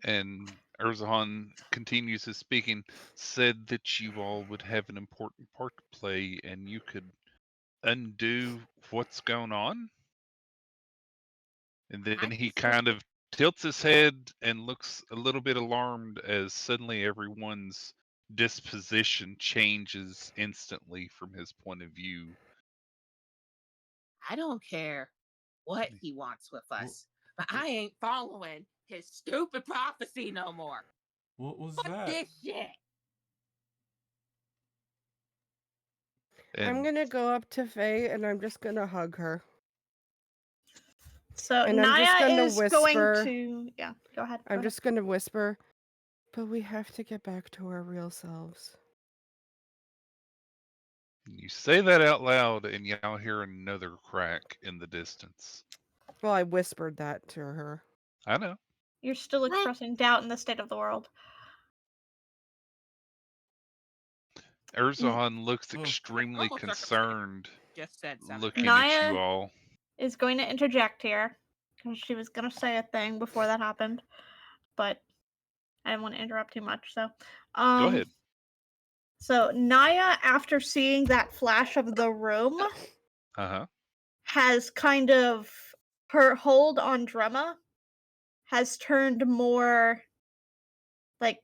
And Urzahan continues his speaking, said that you all would have an important part to play and you could undo what's going on. And then he kind of tilts his head and looks a little bit alarmed as suddenly everyone's disposition changes instantly from his point of view. I don't care what he wants with us, but I ain't following his stupid prophecy no more. What was Fuck that? this shit. I'm And gonna go up to Faye and I'm just gonna hug her. So And I'm just Naya gonna is going whisper. to. Yeah, go ahead. I'm just gonna whisper, but we have to get back to our real selves. you say that out loud and y'all hear another crack in the distance. Well, I whispered that to her. I know. You're still expressing doubt in the state of the world. Urzahan looks Oh. extremely Almost concerned Just said something. looking at Naya you all. is going to interject here because she was gonna say a thing before that happened, but I didn't want to interrupt too much. So, Go ahead. So Naya, after seeing that flash of the room, Uh-huh. has kind of her hold on Drema has turned more like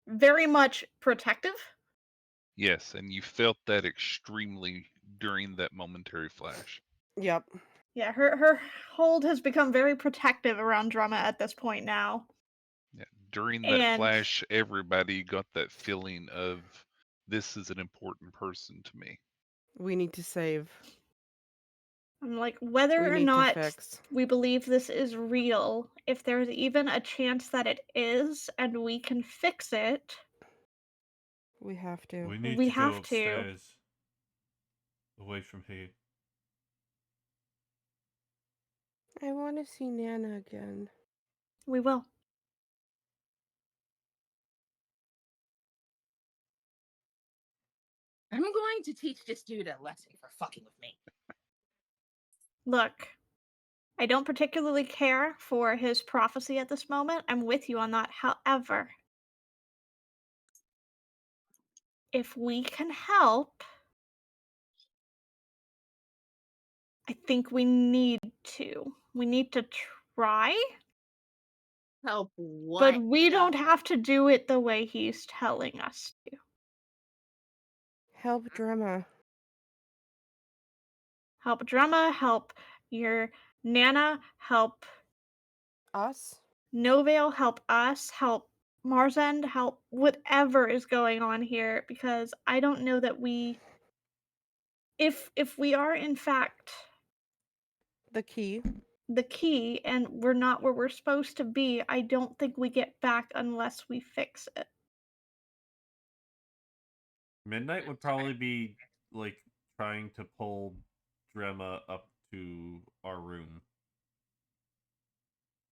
very much protective. Yes, and you felt that extremely during that momentary flash. Yep. Yeah, her hold has become very protective around Drema at this point now. Yeah. During that And flash, everybody got that feeling of this is an important person to me. We need to save. I'm like, whether We or need to not fix. we believe this is real, if there's even a chance that it is and we can fix it, We have to. We need we to have go to. upstairs. Away from here. I want to see Nana again. We will. I'm going to teach this dude a lesson for fucking with me. Look, I don't particularly care for his prophecy at this moment. I'm with you on that. However, if we can help, I think we need to. We need to try, Help what? but we don't have to do it the way he's telling us to. Help Drema. Help Drema, help your Nana, help Us? Novale, help us, help Marsend, help whatever is going on here, because I don't know that we if we are in fact The key. the key and we're not where we're supposed to be, I don't think we get back unless we fix it. Midnight would probably be like trying to pull Drema up to our room.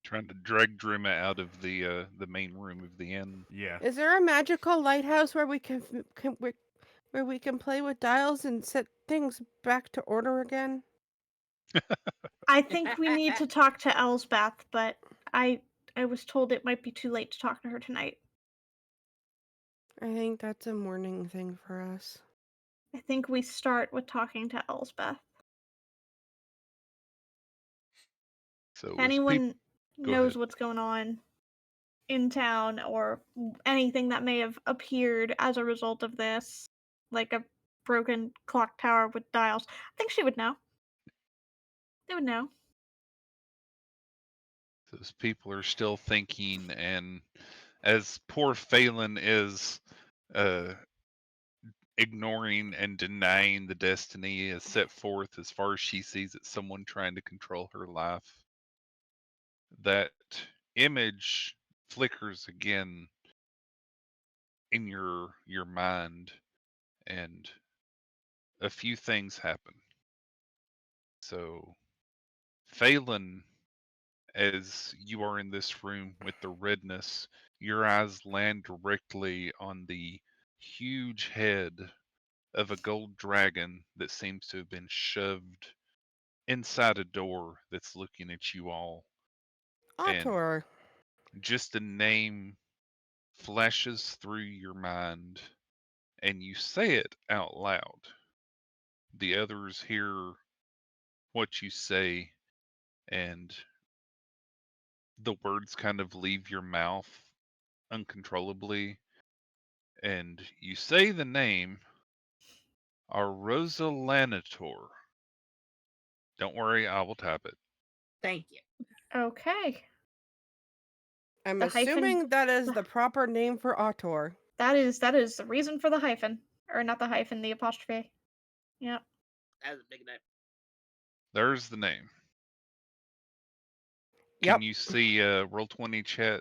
Trying to drag Drima out of the main room of the inn. Yeah. Is there a magical lighthouse where we can where we can play with dials and set things back to order again? I think we need to talk to Elsbeth, but I was told it might be too late to talk to her tonight. I think that's a morning thing for us. I think we start with talking to Elsbeth. So If as anyone Go knows ahead. what's going on in town or anything that may have appeared as a result of this, like a broken clock tower with dials, I think she would know. They would know. Those people are still thinking, and as poor Phelan is ignoring and denying the destiny as set forth as far as she sees it, someone trying to control her life, that image flickers again in your mind, and a few things happen. So Phelan, as you are in this room with the redness, your eyes land directly on the huge head of a gold dragon that seems to have been shoved inside a door that's looking at you all. And Autor. just a name flashes through your mind, and you say it out loud. The others hear what you say, and the words kind of leave your mouth uncontrollably, and you say the name Arosa Lanator. Don't worry, I will type it. Thank you. Okay. I'm The hyphen- assuming that is the proper name for autor. That is the reason for the hyphen. Or not the hyphen, the apostrophe. Yep. That was a big name. There's the name. Yep. Can you see Roll20 chat?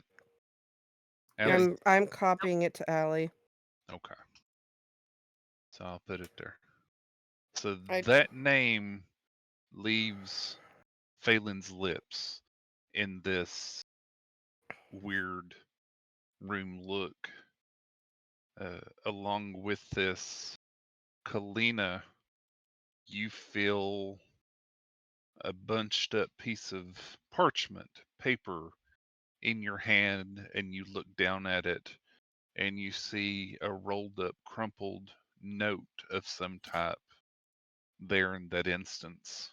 Allie? I'm copying it to Allie. Okay. So I'll put it there. So I- that name leaves Phelan's lips in this weird room look. Along with this, Kalina, you feel a bunched up piece of parchment, paper in your hand, and you look down at it and you see a rolled up, crumpled note of some type there in that instance.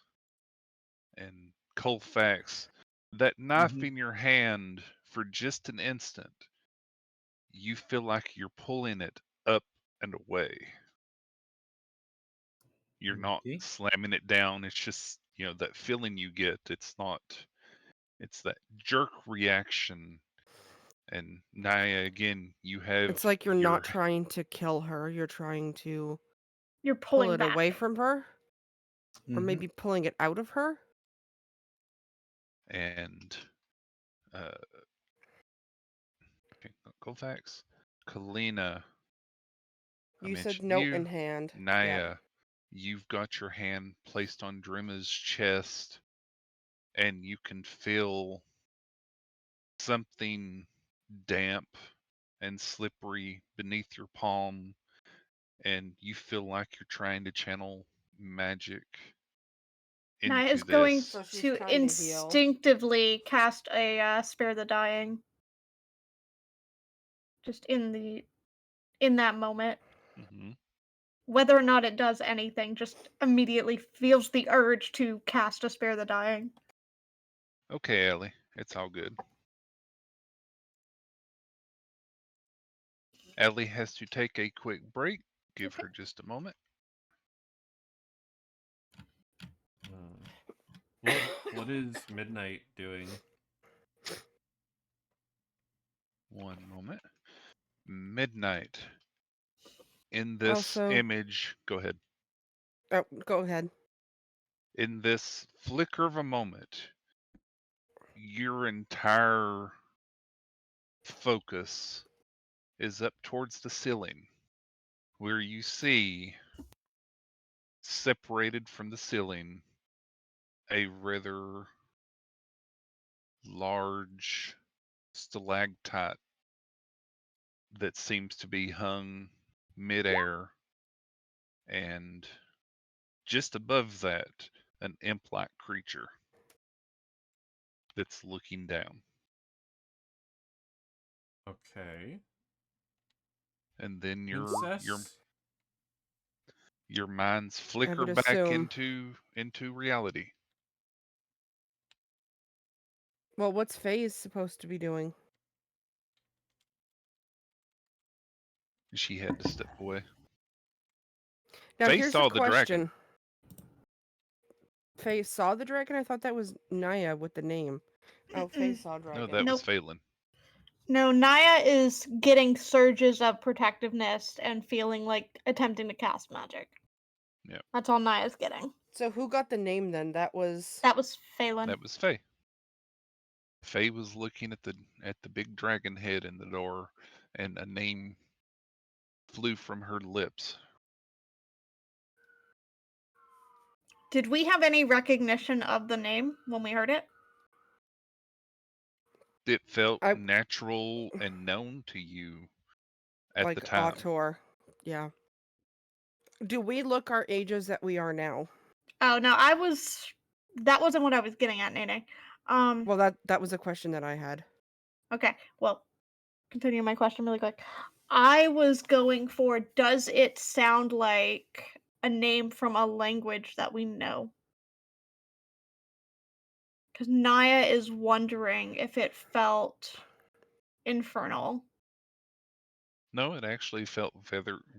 And Colfax, that knife in your hand, for just an instant, you feel like you're pulling it up and away. You're not Okay. slamming it down. It's just, that feeling you get. It's that jerk reaction. And Naya, again, you have It's like you're your not trying to kill her. You're trying to You're pull pulling it back. away from her, or Mhm. maybe pulling it out of her. and uh, Colfax, Kalina. I You said mentioned note you, in hand. Naya. You've got your hand placed on Drima's chest, and you can feel something damp and slippery beneath your palm, and you feel like you're trying to channel magic Naya into is going this. So she's to trying to heal. instinctively cast a spare the dying. Just in that moment. Hmm. Whether or not it does anything, just immediately feels the urge to cast a spare the dying. Okay, Ellie, it's all good. Ellie has to take a quick break. Give Okay. her just a moment. What is Midnight doing? One moment. Midnight. In this Also, image, go ahead. oh, go ahead. In this flicker of a moment, your entire focus is up towards the ceiling, where you see, separated from the ceiling, a rather large stalactite that seems to be hung midair, and just above that, an imp-like creature that's looking down. Okay. And then Princess? your minds I flicker would back assume. into reality. Well, what's Faye's supposed to be doing? She had to step away. Now, Faye here's saw the the dragon. question. Faye saw the dragon? I thought that was Naya with the name. Oh, Faye Mm-mm. saw No, dragon. that was Nope. Phelan. No, Naya is getting surges of protectiveness and feeling like attempting to cast magic. Yep. That's all Naya's getting. So who got the name then? That was... That was Phelan. That was Faye. Faye was looking at the big dragon head in the door, and a name flew from her lips. Did we have any recognition of the name when we heard it? It felt I natural and known to you at the like time. Autor. Yeah. Do we look our ages that we are now? Oh no, that wasn't what I was getting at, Nene. Well, that was a question that I had. Okay, well, continue my question really quick. I was going for, does it sound like a name from a language that we know? Because Naya is wondering if it felt infernal. No, it actually felt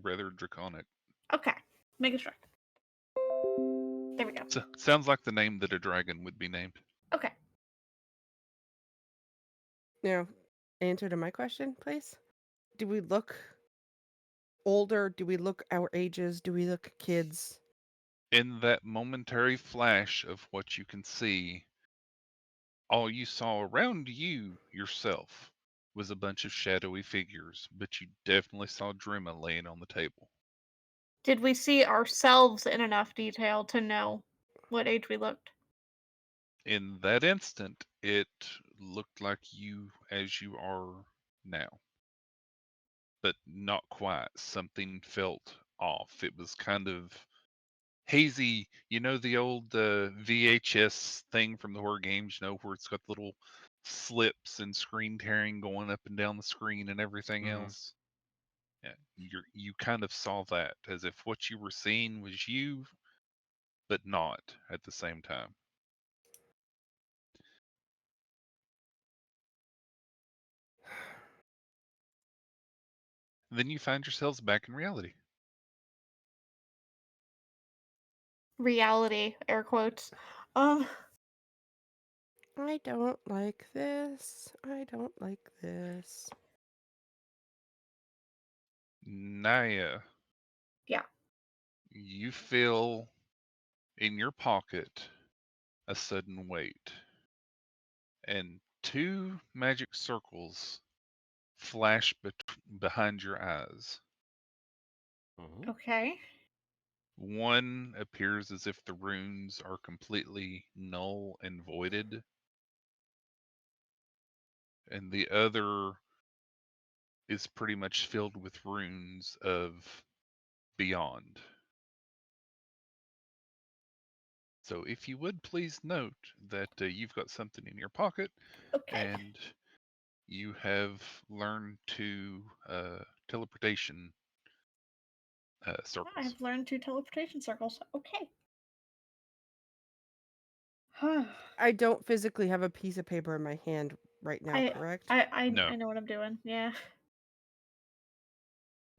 rather draconic. Okay, making sure. There we go. So, sounds like the name that a dragon would be named. Okay. Now, answer to my question, please. Do we look older? Do we look our ages? Do we look kids? In that momentary flash of what you can see, all you saw around you yourself was a bunch of shadowy figures, but you definitely saw Drima laying on the table. Did we see ourselves in enough detail to know what age we looked? In that instant, it looked like you as you are now, but not quite. Something felt off. It was kind of hazy. You know the old VHS thing from the horror games, where it's got little slips and screen tearing going up and down the screen and everything Mhm. else. Yeah, you kind of saw that as if what you were seeing was you, but not at the same time. Then you find yourselves back in reality. Reality, air quotes. I don't like this. I don't like this. Naya, Yeah. you feel in your pocket a sudden weight, and two magic circles flash behind your eyes. Mhm. Okay. One appears as if the runes are completely null and voided, and the other is pretty much filled with runes of beyond. So if you would please note that you've got something in your pocket Okay. and you have learned to teleportation circles. I've learned 2 teleportation circles. Okay. I don't physically have a piece of paper in my hand right now, correct? I No. know what I'm doing. Yeah.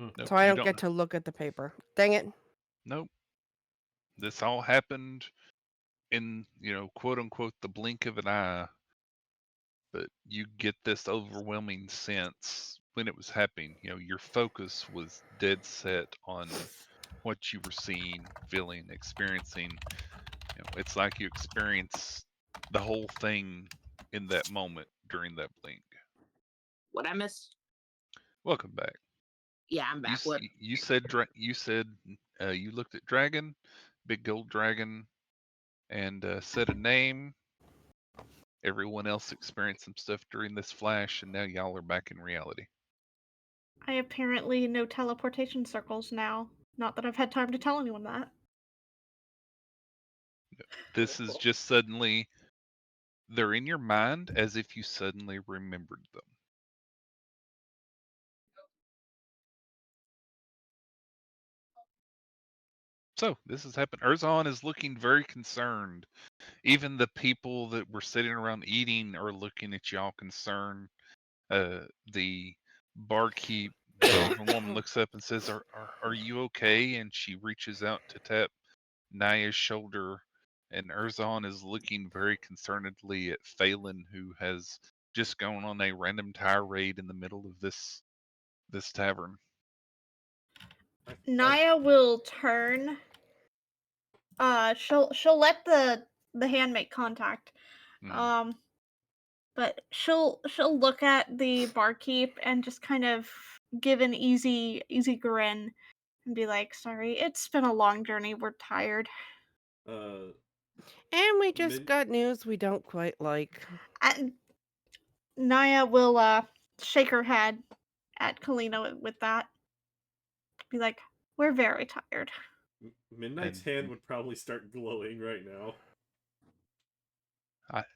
Nope, So I you don't get to look at the paper. Dang it. Nope. This all happened in, quote unquote, the blink of an eye. But you get this overwhelming sense when it was happening. Your focus was dead set on what you were seeing, feeling, experiencing. It's like you experienced the whole thing in that moment during that blink. What I missed? Welcome back. Yeah, I'm back. What? You said you looked at dragon, big gold dragon, and said a name. Everyone else experienced some stuff during this flash, and now y'all are back in reality. I apparently know teleportation circles now. Not that I've had time to tell anyone that. This is just suddenly, they're in your mind as if you suddenly remembered them. So this has happened. Urzon is looking very concerned. Even the people that were sitting around eating are looking at y'all concerned. The barkeep, the elven woman, looks up and says, "Are you okay?" And she reaches out to tap Naya's shoulder, and Urzon is looking very concernedly at Phelan, who has just gone on a random tirade in the middle of this tavern. Naya will turn. She'll let the hand make contact. Mm. But she'll look at the barkeep and just kind of give an easy grin and be like, "Sorry, it's been a long journey. We're tired." Uh, And we just Min- got news we don't quite like. And Naya will shake her head at Kalina with that. Be like, "We're very tired." Midnight's hand would probably start glowing right now.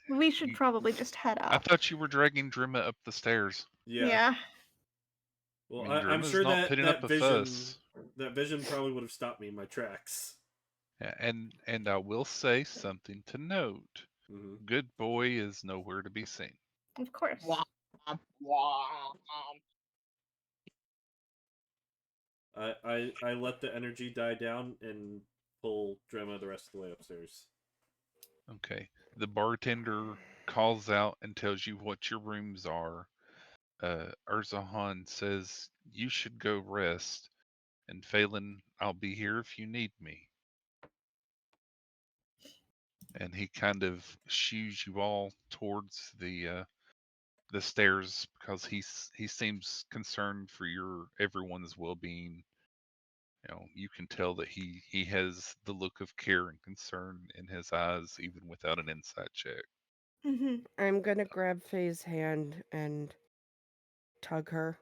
We should probably just head I up. thought you were dragging Drimma up the stairs. Yeah. Well, I mean, I'm Drimma's sure not that putting up a fuss. that vision probably would have stopped me in my tracks. Yeah, and I will say something to note. Mm-hmm. Good boy is nowhere to be seen. Of course. I let the energy die down and pull Drema the rest of the way upstairs. Okay. The bartender calls out and tells you what your rooms are. Urzahan says you should go rest, and Phelan, I'll be here if you need me. And he kind of shoos you all towards the stairs because he seems concerned for everyone's well-being. You can tell that he has the look of care and concern in his eyes, even without an insight check. I'm gonna grab Faye's hand and tug her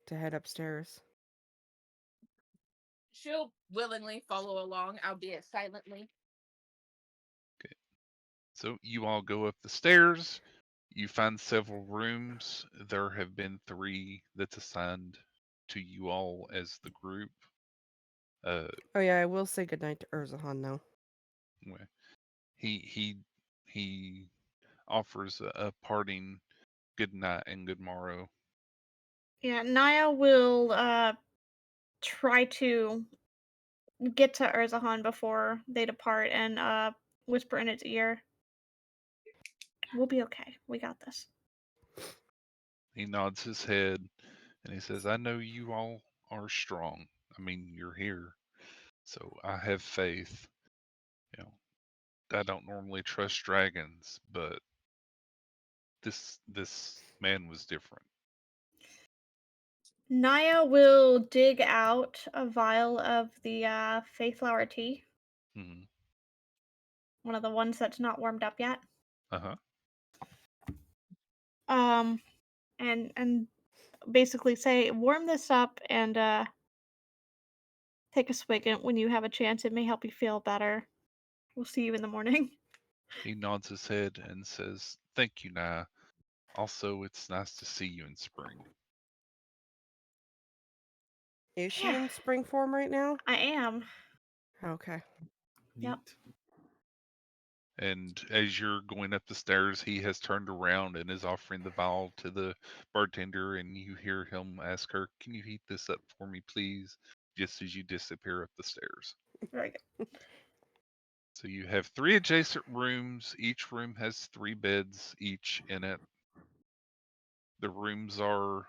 to head upstairs. She'll willingly follow along, albeit silently. Okay. So you all go up the stairs. You find several rooms. There have been 3 that's assigned to you all as the group. Oh yeah, I will say goodnight to Urzahan though. He offers a parting good night and good morrow. Yeah, Naya will try to get to Urzahan before they depart and whisper in its ear, "We'll be okay. We got this." He nods his head and he says, "I know you all are strong. I mean, you're here. So I have faith. You know, I don't normally trust dragons, but this man was different." Naya will dig out a vial of the Faithflower tea, Mm-hmm. one of the ones that's not warmed up yet. Uh-huh. And basically say, "Warm this up and Take a swig when you have a chance. It may help you feel better. We'll see you in the morning. He nods his head and says, "Thank you, Naya. Also, it's nice to see you in spring." Is she Yeah. in spring form right now? I am. Okay. Neat. Yep. And as you're going up the stairs, he has turned around and is offering the vial to the bartender, and you hear him ask her, "Can you heat this up for me, please?" Just as you disappear up the stairs. Very good. So you have 3 adjacent rooms. Each room has 3 beds each in it. The rooms are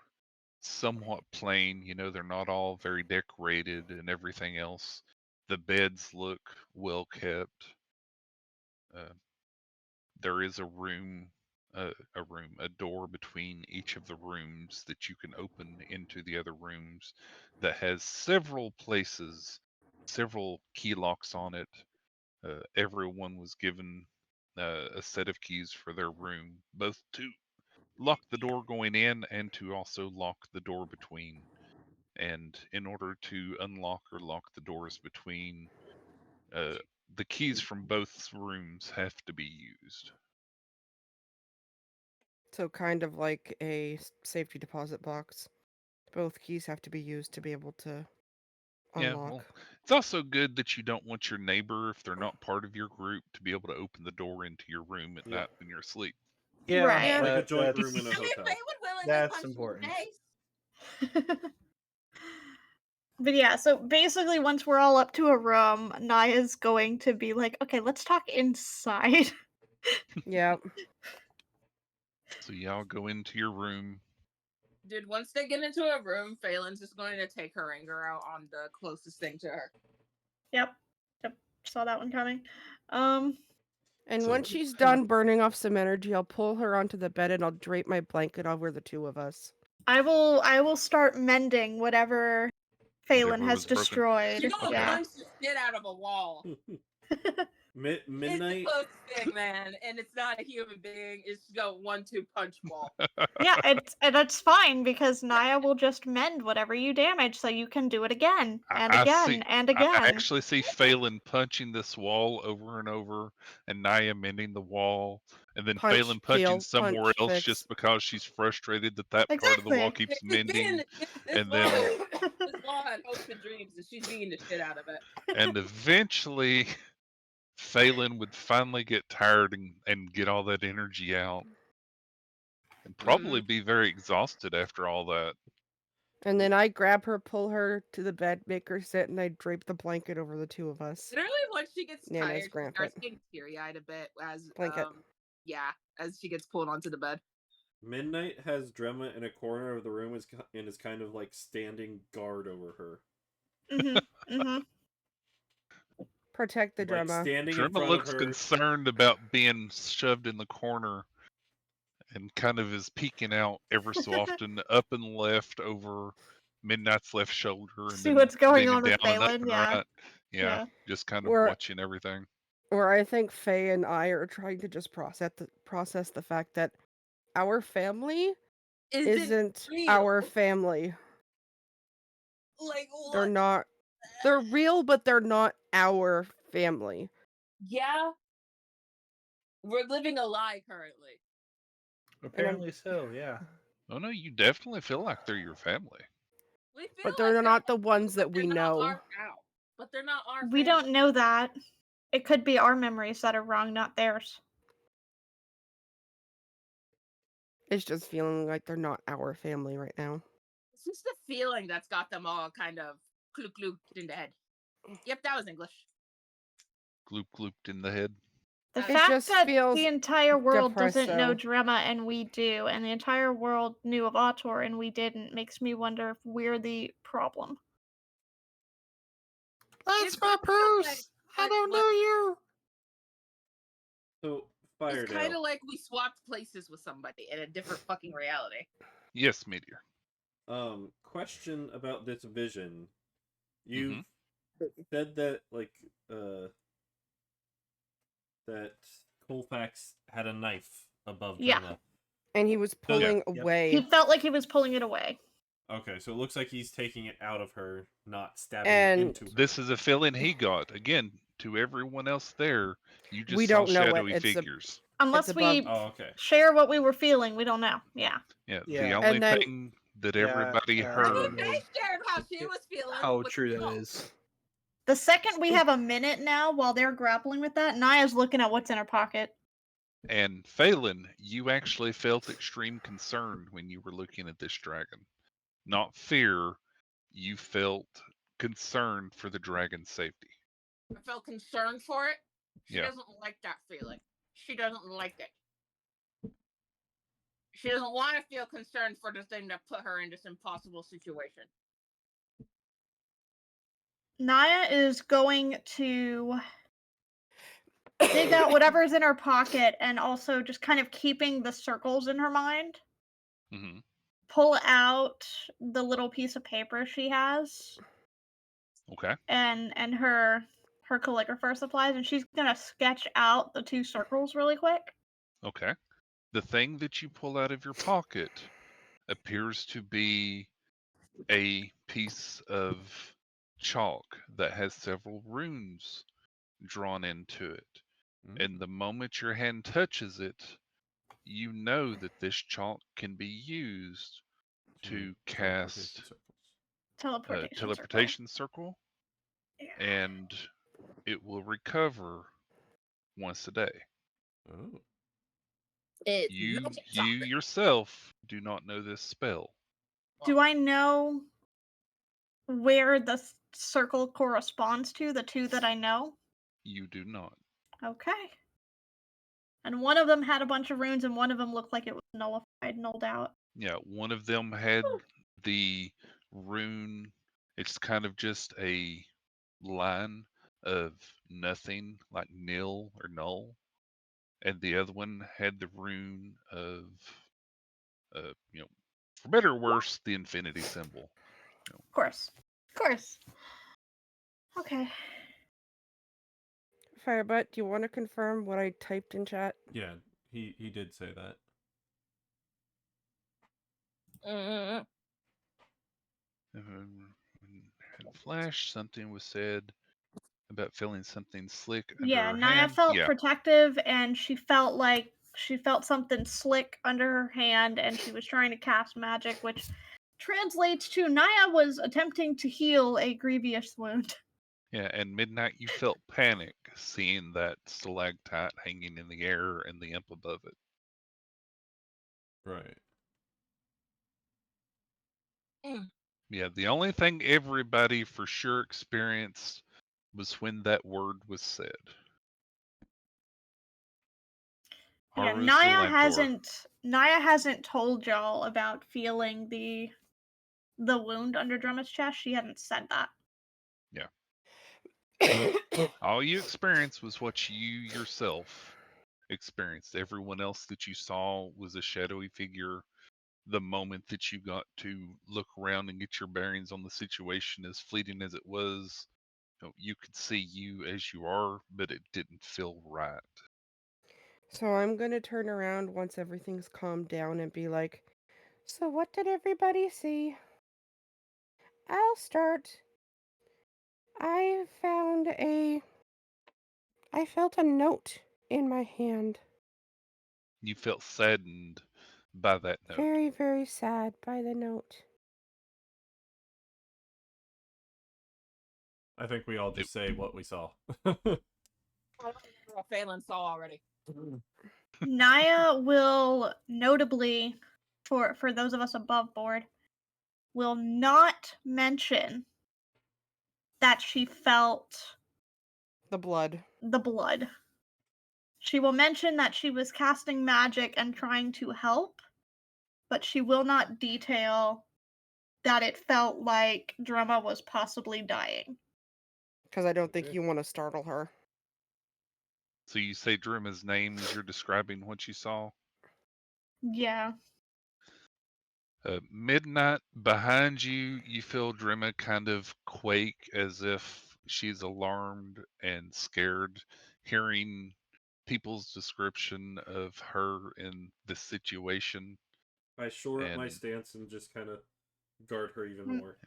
somewhat plain, they're not all very decorated and everything else. The beds look well kept. There is a door between each of the rooms that you can open into the other rooms that has several key locks on it. Everyone was given a set of keys for their room, both to lock the door going in and to also lock the door between. And in order to unlock or lock the doors between, the keys from both rooms have to be used. So kind of like a safety deposit box. Both keys have to be used to be able to Yeah, unlock. well, it's also good that you don't want your neighbor, if they're not part of your group, to be able to open the door into your room at Yep. night when you're asleep. Yeah, Right. Like a that- joint that's, room in a I mean, hotel. they would willingly That's punch important. you in the face. But yeah, so basically once we're all up to a room, Naya's going to be like, okay, let's talk inside. Yep. So y'all go into your room. Dude, once they get into a room, Phelan's just going to take her anger out on the closest thing to her. Yep. Saw that one coming. And So- once she's done burning off some energy, I'll pull her onto the bed and I'll drape my blanket over the two of us. I will start mending whatever Phelan Whatever has was broken. destroyed. She's gonna Yeah. punch the shit out of a wall. It's the Midnight. closest thing, man, and it's not a human being. It's just a 1-2 punch ball. Yeah, and that's fine because Naya will just mend whatever you damage so you can do it again and I again see. and I again. actually see Phelan punching this wall over and over, and Naya mending the wall, and then Punch, Phelan punching heal, somewhere punch, else fix. just because she's frustrated that part of the wall Exactly. keeps She's being mending, this and then wall had hopes and dreams, and she's beating the shit out of it. and eventually Phelan would finally get tired and get all that energy out, and probably be very exhausted after all that. And then I grab her, pull her to the bed, make her sit, and I drape the blanket over the two of us. Literally, once she gets Nana's tired, she grandpa. starts getting teary-eyed a bit as Blanket. as she gets pulled onto the bed. Midnight has Drema in a corner of the room and is kind of like standing guard over her. Protect the Like drama. standing in Drema front looks of her. concerned about being shoved in the corner, and kind of is peeking out ever so often, up and left over Midnight's left shoulder, and See then what's going leaning on with down and up Phelan, and yeah. right. Yeah, just kind of We're- watching everything. Or I think Faye and I are trying to just process the fact that our family isn't real. our family. Like They're what? not. They're real, but they're not our family. Yeah, we're living a lie currently. Apparently so, yeah. Oh no, you definitely feel like they're your family. We feel But they're like not our the ones family, that we but they're not know. our cow. But they're not our We family. don't know that. It could be our memories that are wrong, not theirs. It's just feeling like they're not our family right now. It's just the feeling that's got them all kind of klooked in the head. Yep, that was English. Gloop glooped in the head. The It fact just that feels the entire world doesn't know depresso. Drema and we do, and the entire world knew of Autor and we didn't, makes me wonder if we're the problem. That's my purse. I don't know you. So It's kind Firedale. of like we swapped places with somebody in a different fucking reality. Yes, Meteor. Question about this vision. You said that that Colfax had a knife above Yeah. Drema. And he was pulling Yep. away. He felt like he was pulling it away. Okay, so it looks like he's taking it out of her, not stabbing And it into her. This is a feeling he got. Again, to everyone else there, you just We saw don't know it. shadowy It's figures. Unless above. we Oh, okay. share what we were feeling, we don't know. Yeah. Yeah, Yeah. the only And then- thing that Yeah, everybody I heard. mean, they shared how she was feeling. How with true that salt. is. The second we have a minute now while they're grappling with that, Naya's looking at what's in her pocket. And Phelan, you actually felt extreme concern when you were looking at this dragon. Not fear, you felt concern for the dragon's safety. I felt concerned for it. She Yeah. doesn't like that feeling. She doesn't like it. She doesn't want to feel concerned for the thing that put her in this impossible situation. Naya is going to dig out whatever's in her pocket and also just kind of keeping the circles in her mind. Hmm. Pull out the little piece of paper she has Okay. and her calligrapher supplies, and she's gonna sketch out the two circles really quick. Okay. The thing that you pull out of your pocket appears to be a piece of chalk that has several runes drawn into it. And the moment your hand touches it, you know that this chalk can be used to cast a Teleportation. teleportation circle, Yeah. and it will recover once a day. Oh. It's You magic you chalk. yourself do not know this spell. Do I know where the circle corresponds to, the two that I know? You do not. Okay. And one of them had a bunch of runes, and one of them looked like it was nullified, nulled out. Yeah, one of them had the rune. It's kind of just a line of nothing, like nil or null, and the other one had the rune of, for better or worse, the infinity symbol. Of course. Of course. Okay. Firebutt, do you want to confirm what I typed in chat? Yeah, he did say that. Mm. Had a flash. Something was said about feeling something slick under Yeah, her Naya hand. felt Yeah, protective, and she felt like she felt something slick under her hand, and she was trying to cast magic, which translates to Naya was attempting to heal a grievous wound. yeah. And midnight, you felt panic seeing that stalactite hanging in the air and the imp above it. Right. Yeah, the only thing everybody for sure experienced was when that word was said. Yeah, Haru's Naya hasn't told y'all about feeling the wound under Drummer's chest. She hadn't said that. All you experienced was what you yourself experienced. Everyone else that you saw was a shadowy figure. The moment that you got to look around and get your bearings on the situation, as fleeting as it was, you could see you as you are, but it didn't feel right. So I'm going to turn around once everything's calmed down and be like, so what did everybody see? I'll start. I felt a note in my hand. You felt saddened by that note. Very, very sad by the note. I think we all just say what we saw. I don't know what Phelan saw already. Naya will notably, for those of us above board, will not mention that she felt The blood. the blood. She will mention that she was casting magic and trying to help, but she will not detail that it felt like Drumma was possibly dying. Because I don't think you want to startle her. So you say Drima's name as you're describing what you saw? Yeah. Midnight, behind you, you feel Drima kind of quake as if she's alarmed and scared, hearing people's description of her in this situation. I shore up my And stance and just kind of guard her even Mm. more.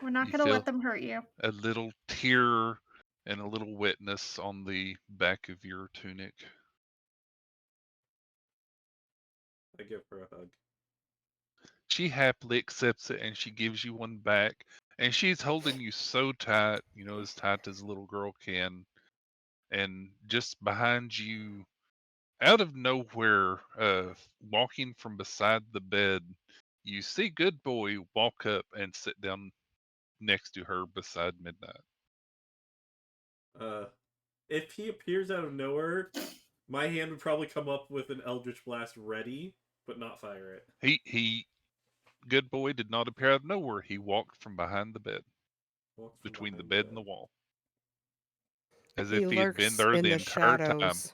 We're not You gonna feel let them hurt you. a little tear and a little wetness on the back of your tunic. I give her a hug. She happily accepts it and she gives you one back. And she's holding you so tight, as tight as a little girl can. And just behind you, out of nowhere, walking from beside the bed, you see Good Boy walk up and sit down next to her beside Midnight. If he appears out of nowhere, my hand would probably come up with an Eldritch Blast ready, but not fire it. He Good Boy did not appear out of nowhere. He walked from behind the bed, Walk from between the behind bed and the wall, as He if he had been lurks there in the the entire time. shadows.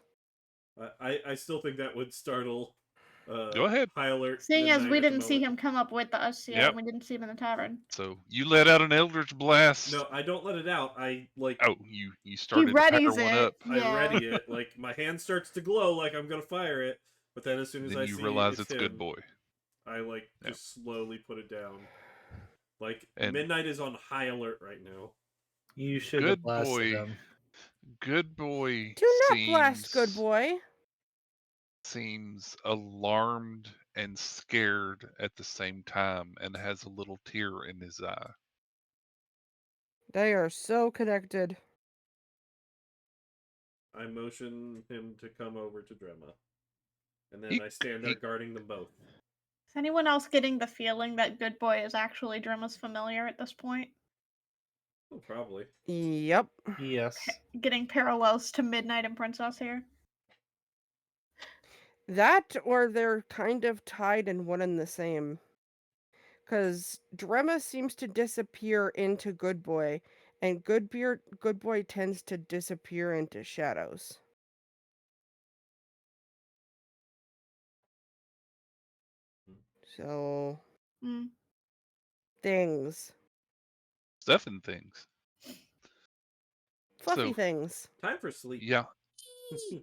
I still think that would startle Go ahead. High Alert. Seeing as Midnight we at the didn't see moment. him come up with us yet, Yep. and we didn't see him in the tavern. So you let out an Eldritch Blast. No, I don't let it out. I Oh, you He started to fire readies one it. up. I Yeah. ready it. Like my hand starts to glow, like I'm gonna fire it. But then as soon as Then I you see realize it's it's Good him, Boy. I Yep. just slowly put it down. Like And Midnight is on high alert right now. You should have Good blasted Boy, him. Good Boy Do not blast, Good Boy. seems alarmed and scared at the same time, and has a little tear in his eye. They are so connected. I motion him to come over to Drema. And then He- I stand there he- guarding them both. Is anyone else getting the feeling that Good Boy is actually Drema's familiar at this point? Oh, probably. Yep. Yes. Getting parallels to Midnight and Princess here. That or they're kind of tied in one and the same. Because Drema seems to disappear into Good Boy, and Good Boy tends to disappear into shadows. So, Mm. things. Stuff and things. Fluffy So, things. Time for sleep. Yeah.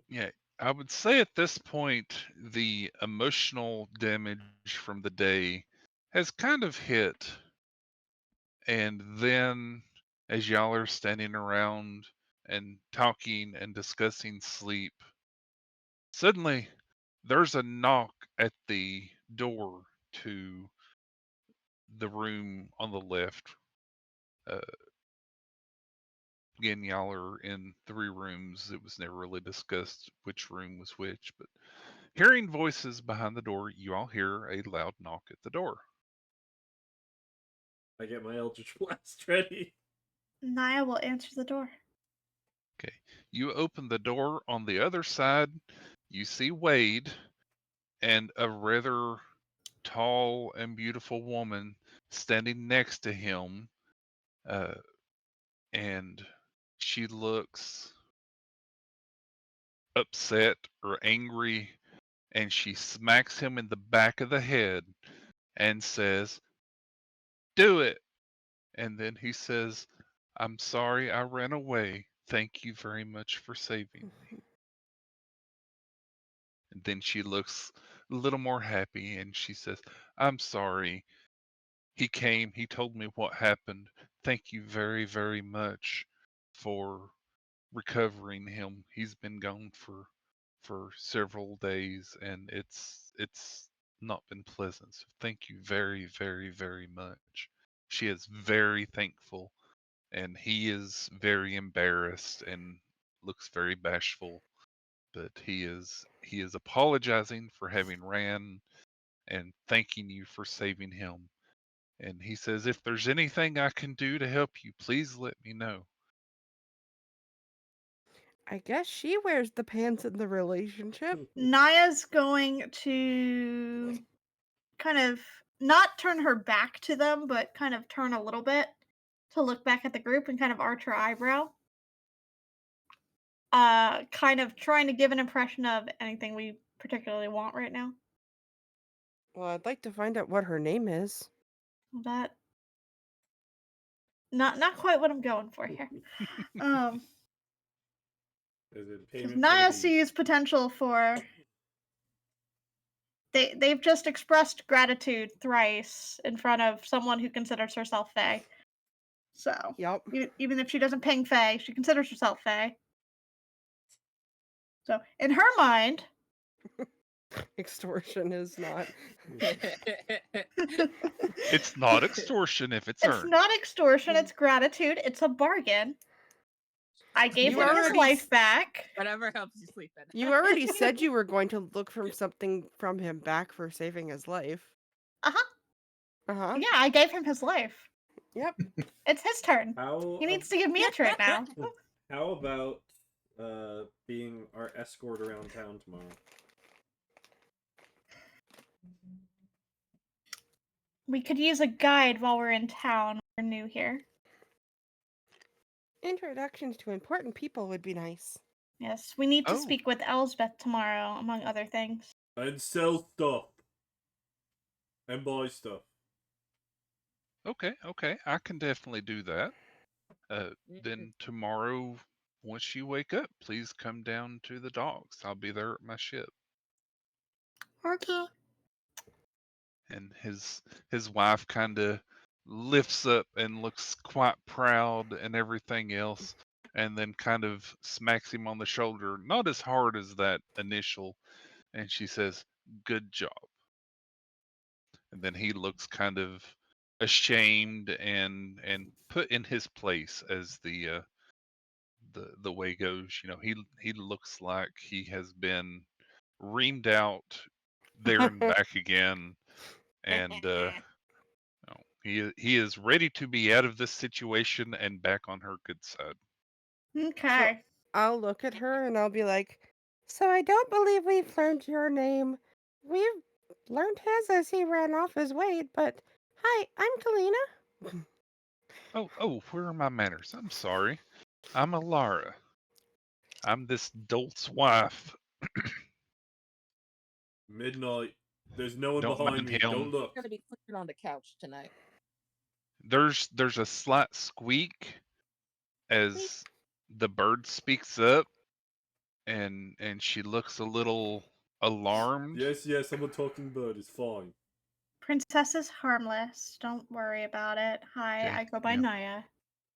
Yeah. I would say at this point, the emotional damage from the day has kind of hit. And then, as y'all are standing around and talking and discussing sleep, suddenly there's a knock at the door to the room on the left. Uh, Again, y'all are in 3 rooms. It was never really discussed which room was which, but hearing voices behind the door, you all hear a loud knock at the door. I get my Eldritch Blast ready. Naya will answer the door. Okay. You open the door on the other side. You see Wade and a rather tall and beautiful woman standing next to him. And she looks upset or angry, and she smacks him in the back of the head and says, "Do it." And then he says, "I'm sorry I ran away. Thank you very much for saving me." And then she looks a little more happy and she says, "I'm sorry. He came, he told me what happened. Thank you very, very much for recovering him. He's been gone for several days and it's not been pleasant. So thank you very, very, very much." She is very thankful, and he is very embarrassed and looks very bashful, but he is apologizing for having ran and thanking you for saving him. And he says, "If there's anything I can do to help you, please let me know." I guess she wears the pants in the relationship. Naya's going to kind of not turn her back to them, but kind of turn a little bit to look back at the group and kind of arch her eyebrow. Kind of trying to give an impression of anything we particularly want right now. Well, I'd like to find out what her name is. That not quite what I'm going for here. Is it Because payment for Naya the deed? sees potential for they've just expressed gratitude thrice in front of someone who considers herself Fae. So Yep. even if she doesn't ping Fae, she considers herself Fae. So in her mind, Extortion is not. It's not extortion if it's it's earned. not extortion, it's gratitude, it's a bargain. I gave You him his already life s- back. Whatever helps you sleep at You night. already said you were going to look from something from him back for saving his life. Uh-huh. Uh-huh. Yeah, I gave him his life. Yep. It's his turn. How He needs to give me a treat now. how about being our escort around town tomorrow? We could use a guide while we're in town. We're new here. Introductions to important people would be nice. Yes, we need to Oh. speak with Elsbeth tomorrow, among other things. And sell stuff. And buy stuff. Okay, I can definitely do that. Then tomorrow, once you wake up, please come down to the docks. I'll be there at my ship. Okay. And his wife kind of lifts up and looks quite proud and everything else, and then kind of smacks him on the shoulder, not as hard as that initial, and she says, "Good job." And then he looks kind of ashamed and put in his place, as the way goes. You know, he looks like he has been reamed out there and back again, and no, he is ready to be out of this situation and back on her good side. Okay. I'll look at her and I'll be like, so I don't believe we've learned your name. We've learned his as he ran off his way, but hi, I'm Kalina. Oh, where are my manners? I'm sorry. I'm Alara. I'm this dolt's wife. Midnight. There's no one Don't behind mind me. him. Don't look. I'm gonna be sleeping on the couch tonight. There's a slight squeak as the bird speaks up, and she looks a little alarmed. Yes, I'm a talking bird. It's fine. Princess is harmless. Don't worry about it. Hi, Okay, I go by yeah. Naya.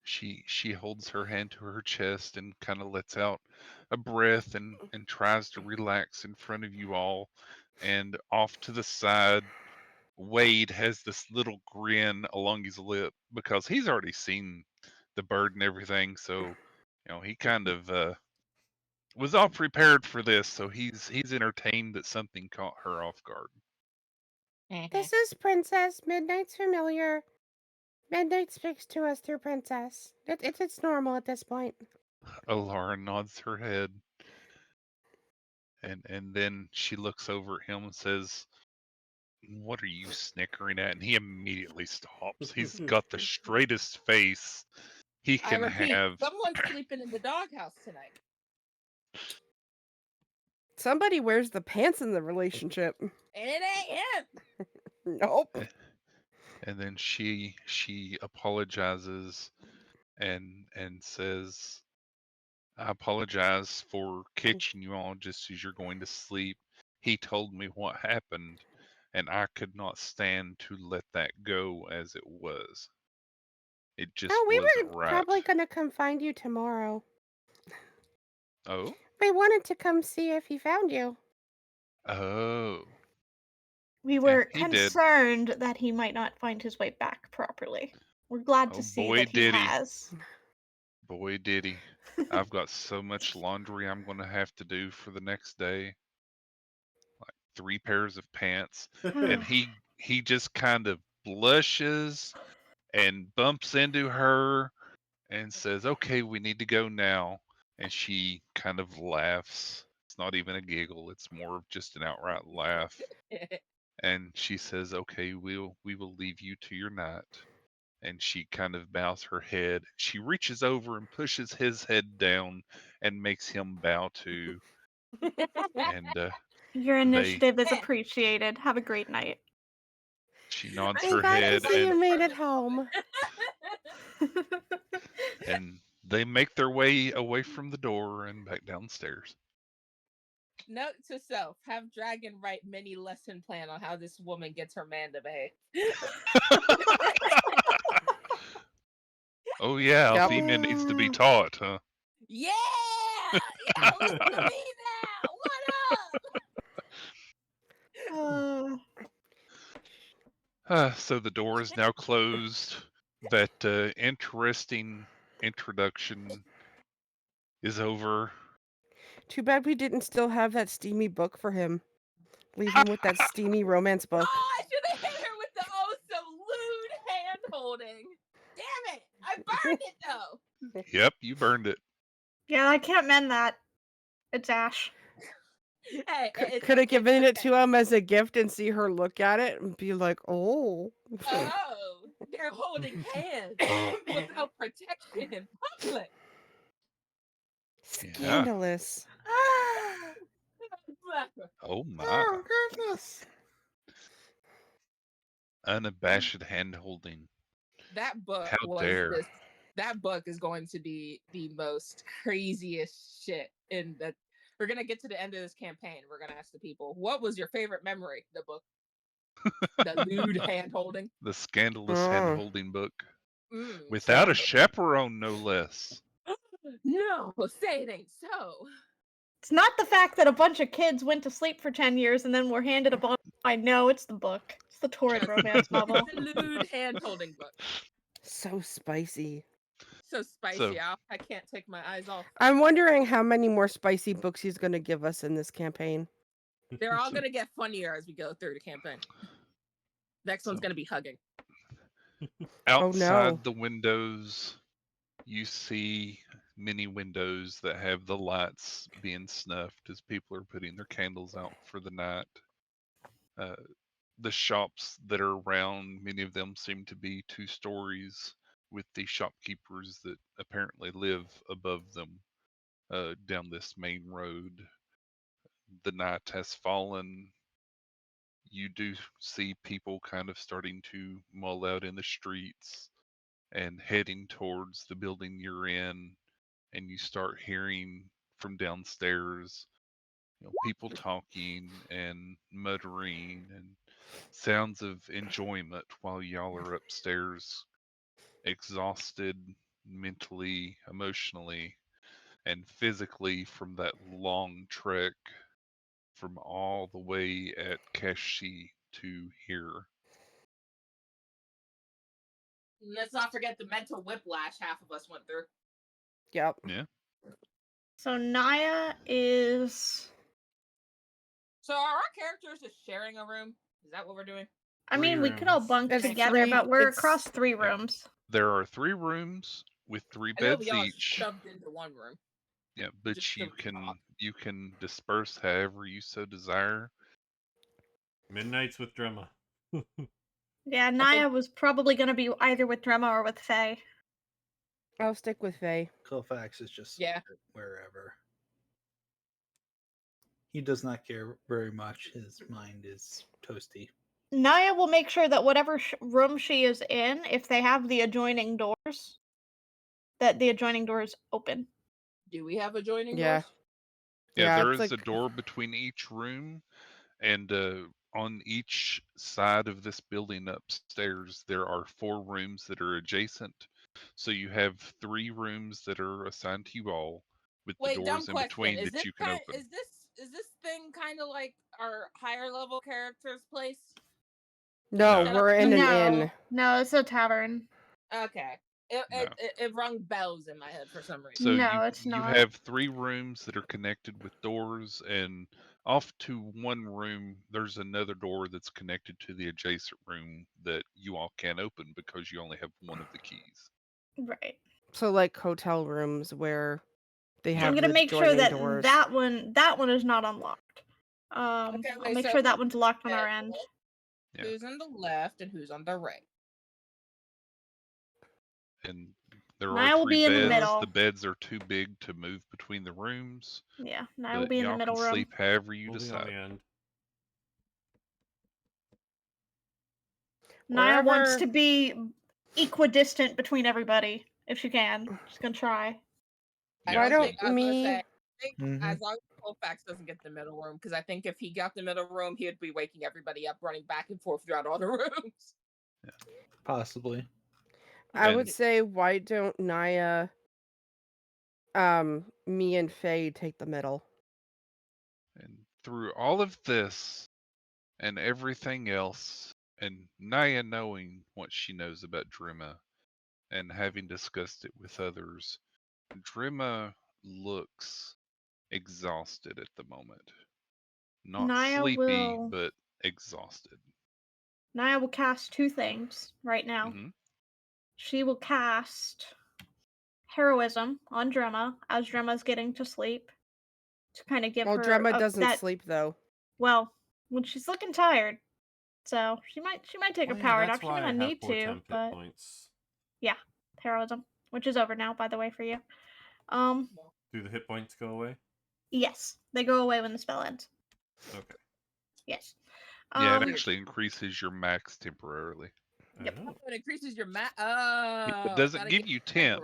She holds her hand to her chest and kind of lets out a breath and tries to relax in front of you all. And off to the side, Wade has this little grin along his lip because he's already seen the bird and everything. So, he kind of was all prepared for this. So he's entertained that something caught her off guard. This is Princess. Midnight's familiar. Midnight speaks to us through Princess. It's normal at this point. Alara nods her head, and then she looks over at him and says, "What are you snickering at?" And he immediately stops. He's got the straightest face he I can repeat, have. someone's sleeping in the doghouse tonight. Somebody wears the pants in the relationship. And it ain't him. Nope. And then she apologizes and says, "I apologize for catching you all just as you're going to sleep. He told me what happened, and I could not stand to let that go as it was. It just Oh, we wasn't were right." probably gonna come find you tomorrow. Oh? We wanted to come see if he found you. Oh. We were he did. concerned that he might not find his way back properly. We're glad Oh, to see boy, that he did he. has. Boy, did he. I've got so much laundry I'm going to have to do for the next day. Like 3 pairs of pants. And he just kind of blushes and bumps into her and says, "Okay, we need to go now." And she kind of laughs. It's not even a giggle, it's more of just an outright laugh. And she says, "Okay, we will leave you to your night." And she kind of bows her head. She reaches over and pushes his head down and makes him bow too. And Your they initiative is appreciated. Have a great night. she nods I'm her glad to head see you and made it home. they make their way away from the door and back downstairs. Note to self: have Dragon write mini lesson plan on how this woman gets her man to behave. Oh yeah, Yep. Althemia needs to be taught, huh? Yeah, listen to me now. What up? So the door is now closed. That interesting introduction is over. Too bad we didn't still have that steamy book for him. Leave him with that steamy romance book. Oh, I should have hit her with the oh so lewd hand holding. Damn it! I burned it though. Yep, you burned it. Yeah, I can't mend that. It's ash. Hey, Could have given it okay. to him as a gift and see her look at it and be like, oh. Oh, they're holding hands without protection in public. Scandalous. Oh my. Oh goodness. Unabashed hand holding. That book How was dare. this. That book is going to be the most craziest shit in that. We're gonna get to the end of this campaign. We're gonna ask the people, what was your favorite memory? The book, the lewd hand holding. The scandalous hand holding book. Without a Scandal. chaperone, no less. No, say it ain't so. It's not the fact that a bunch of kids went to sleep for 10 years and then were handed a bottle. I know it's the book. It's the torrid romance novel. It's a lewd hand holding book. So spicy. So spicy. So- I can't take my eyes off. I'm wondering how many more spicy books he's going to give us in this campaign. They're all gonna get funnier as we go through the campaign. Next one's So- gonna be hugging. Outside no. the windows, you see many windows that have the lights being snuffed as people are putting their candles out for the night. The shops that are around, many of them seem to be 2 stories, with the shopkeepers that apparently live above them down this main road. The night has fallen. You do see people kind of starting to mull out in the streets and heading towards the building you're in, and you start hearing from downstairs, people talking and muttering and sounds of enjoyment while y'all are upstairs, exhausted mentally, emotionally, and physically from that long trek from all the way at Kashi to here. Let's not forget the mental whiplash half of us went through. Yep. Yeah. So Naya is. So are our characters just sharing a room? Is that what we're doing? I mean, we could all rooms. bunk It's together, three- but we're it's- across 3 rooms. There are 3 rooms with 3 I know beds we all each. shoved into one room. Yeah, but just you to can talk. disperse however you so desire. Midnights with Drema. Yeah, Naya was probably going to be either with Drema or with Faye. I'll stick with Faye. Koufax is just Yeah. wherever. He does not care very much. His mind is toasty. Naya will make sure that whatever room she is in, if they have the adjoining doors, that the adjoining doors open. Do we have adjoining Yeah. doors? Yeah, there it's is a like- door between each room, and on each side of this building upstairs, there are 4 rooms that are adjacent. So you have 3 rooms that are assigned to you all, with Wait, the dumb doors in question. between Is that this you can open. is this thing kind of like our higher level characters' place? No, No. we're in an inn. No, it's a tavern. Okay. It rung bells in my head for some reason. So No, you it's you not. have 3 rooms that are connected with doors, and off to one room there's another door that's connected to the adjacent room that you all can't open because you only have one of the keys. Right. So like hotel rooms where they have I'm the gonna make sure adjoining that doors. that one is not unlocked. Okay, I'll wait, make so sure that who's one's locked on in the our end. middle, Yeah. Who's on the left and who's on the right? And there Naya are will 3 be in the beds. middle. The beds are too big to move between the rooms, Yeah, Naya will but be in the y'all middle can room. sleep however you We'll be on decide. the end. Naya wants Wherever- to be equidistant between everybody if she can. She's gonna try. I Why don't don't think I was gonna me- say. I think Mhm. as long as Colfax doesn't get the middle room because I think if he got the middle room, he would be waking everybody up, running back and forth throughout all the rooms. Possibly. I And- would say, why don't Naya, me and Faye take the middle? And through all of this and everything else, and Naya knowing what she knows about Drima and having discussed it with others, Drima looks exhausted at the moment. Not Naya sleepy, will- but exhausted. Naya will cast 2 things right now. Mhm. She will cast Heroism on Drema as Drema's getting to sleep to kind of give Well, her Drema doesn't that. sleep though. Well, when she's looking tired, so she might take Oh, a yeah, power that's nap. She why may I not have need 4 to, temp hit but points. yeah, Heroism, which is over now, by the way, for you. Do the hit points go away? Yes, they go away when the spell ends. Okay. Yes. Yeah, it actually increases your max temporarily. Yep. Oh. It increases your mat. It doesn't give you temp.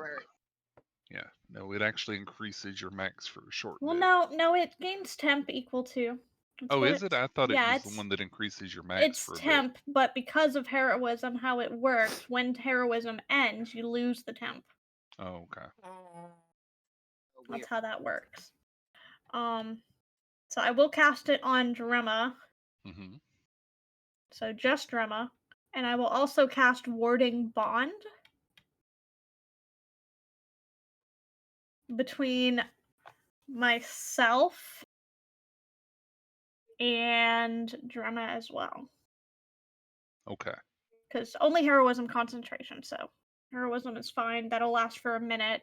Yeah, no, it actually increases your max for a short Well, bit. no, it gains temp equal to. That's Oh, what is it? I thought yeah, it was the it's- one that increases your max It's for a temp, but because of heroism, how it works, when heroism ends, you lose the temp. bit. Oh, okay. That's how that works. So I will cast it on Drema. Mm-hmm. So just Drema. And I will also cast Warding Bond between myself and Drema as well. Okay. Because only heroism concentration, so heroism is fine. That'll last for a minute.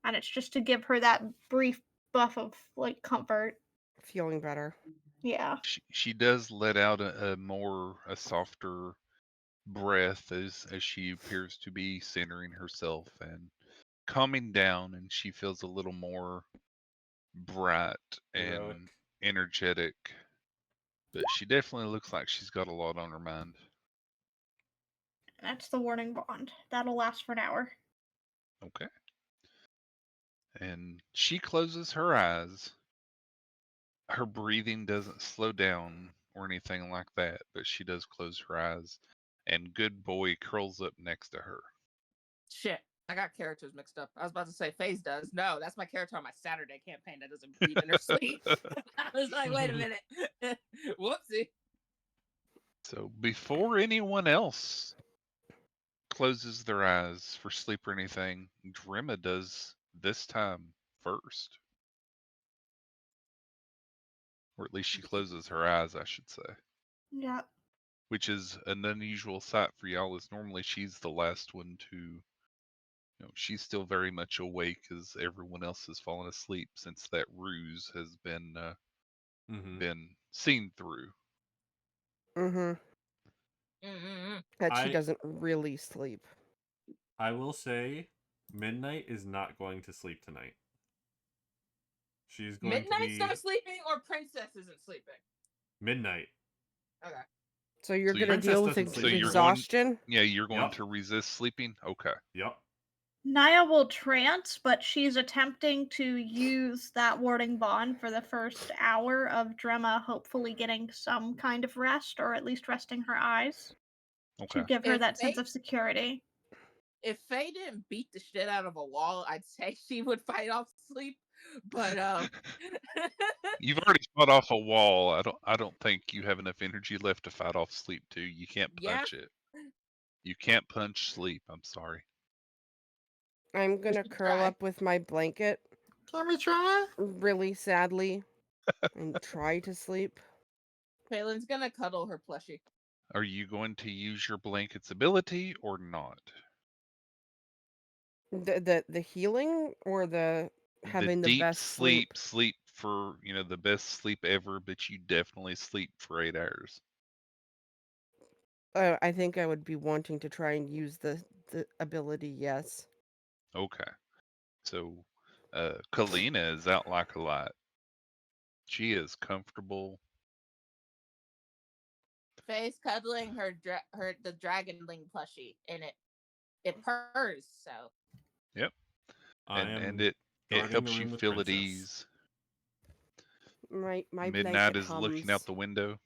And it's just to give her that brief buff of like comfort. Feeling better. Yeah. She does let out a softer breath as she appears to be centering herself and calming down, and she feels a little more bright Heroic. and energetic. But she definitely looks like she's got a lot on her mind. That's the Warding Bond. That'll last for an hour. Okay. And she closes her eyes. Her breathing doesn't slow down or anything like that, but she does close her eyes. And Good Boy curls up next to her. Shit. I got characters mixed up. I was about to say FaZe does. No, that's my character on my Saturday campaign that doesn't breathe in her sleep. I was like, wait a minute. Whoopsie. So before anyone else closes their eyes for sleep or anything, Drema does this time first. Or at least she closes her eyes, I should say. Yeah. Which is an unusual sight for y'all, as normally she's the last one to, she's still very much awake as everyone else has fallen asleep since that ruse has been seen through. Mm-hmm. That she I- doesn't really sleep. I will say, Midnight is not going to sleep tonight. She's going Midnight's to be not sleeping or Princess isn't sleeping? Midnight. Okay. So you're So gonna Princess deal with doesn't sleep. So you're exhaustion? Yeah, you're going Yep. to resist sleeping? Okay. Yep. Naya will trance, but she's attempting to use that Warding Bond for the first hour of Drema hopefully getting some kind of rest, or at least resting her eyes, Okay. to give her If that sense they- of security. If Faye didn't beat the shit out of a wall, I'd say she would fight off sleep. But You've already fought off a wall. I don't think you have enough energy left to fight off sleep too. You can't Yeah. punch it. You can't punch sleep. I'm sorry. I'm gonna should curl try. up with my blanket Can we try? really sadly and try to sleep. Phelan's gonna cuddle her plushie. Are you going to use your blanket's ability or not? The healing or the having the deep best sleep? sleep for, the best sleep ever, but you definitely sleep for 8 hours. I think I would be wanting to try and use the ability. Yes. Okay. So, Kalina is out like a light. She is comfortable. Faye's cuddling the dragonling plushie, and it purrs. So I am And it guarding helps the you room with feel at Princess. ease. My Midnight blanket is looking out hums. the window.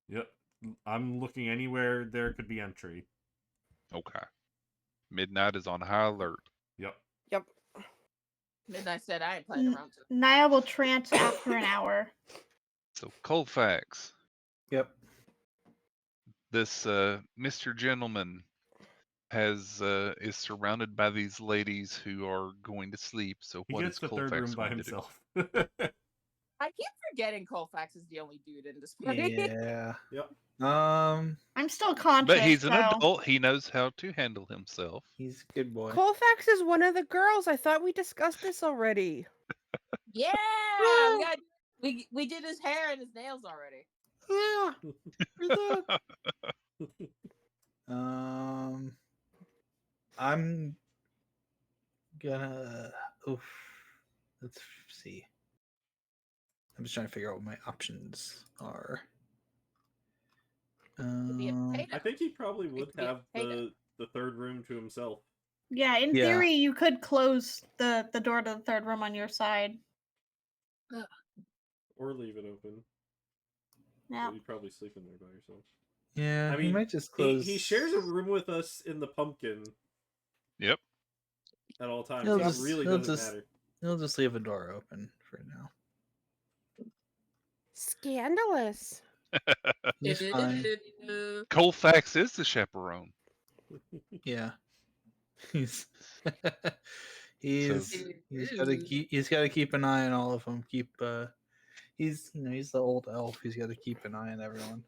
Yep. I'm looking anywhere there could be entry. Okay. Midnight is on high alert. Yep. Yep. Midnight said I ain't playing around too. Naya will trance after an hour. So Colfax, Yep. this Mr. Gentleman is surrounded by these ladies who are going to sleep. So He what gets is the third Colfax room by going to do? himself. I keep forgetting Colfax is the only dude in this party. Yeah. Yep. I'm still conscious. But he's an so- adult. He knows how to handle himself. He's a good boy. Colfax is one of the girls. I thought we discussed this already. Yeah, we did his hair and his nails already. Yeah. We did. I'm gonna. Oof. Let's see. I'm just trying to figure out what my options are. Could be a potato. I think he probably would could be a have potato. the third room to himself. Yeah, in Yeah. theory, you could close the door to the third room on your side. Or leave it open. Yeah. But you'd probably sleep in there by yourself. Yeah, I he mean, might just close. He shares a room with us in the pumpkin Yep. at all times. He'll So just- it really he'll doesn't just- matter. He'll just leave a door open for now. Scandalous. He's fine. Colfax is the chaperone. Yeah. He's he's got to keep an eye on all of them. He's the old elf. He's got to keep an eye on everyone.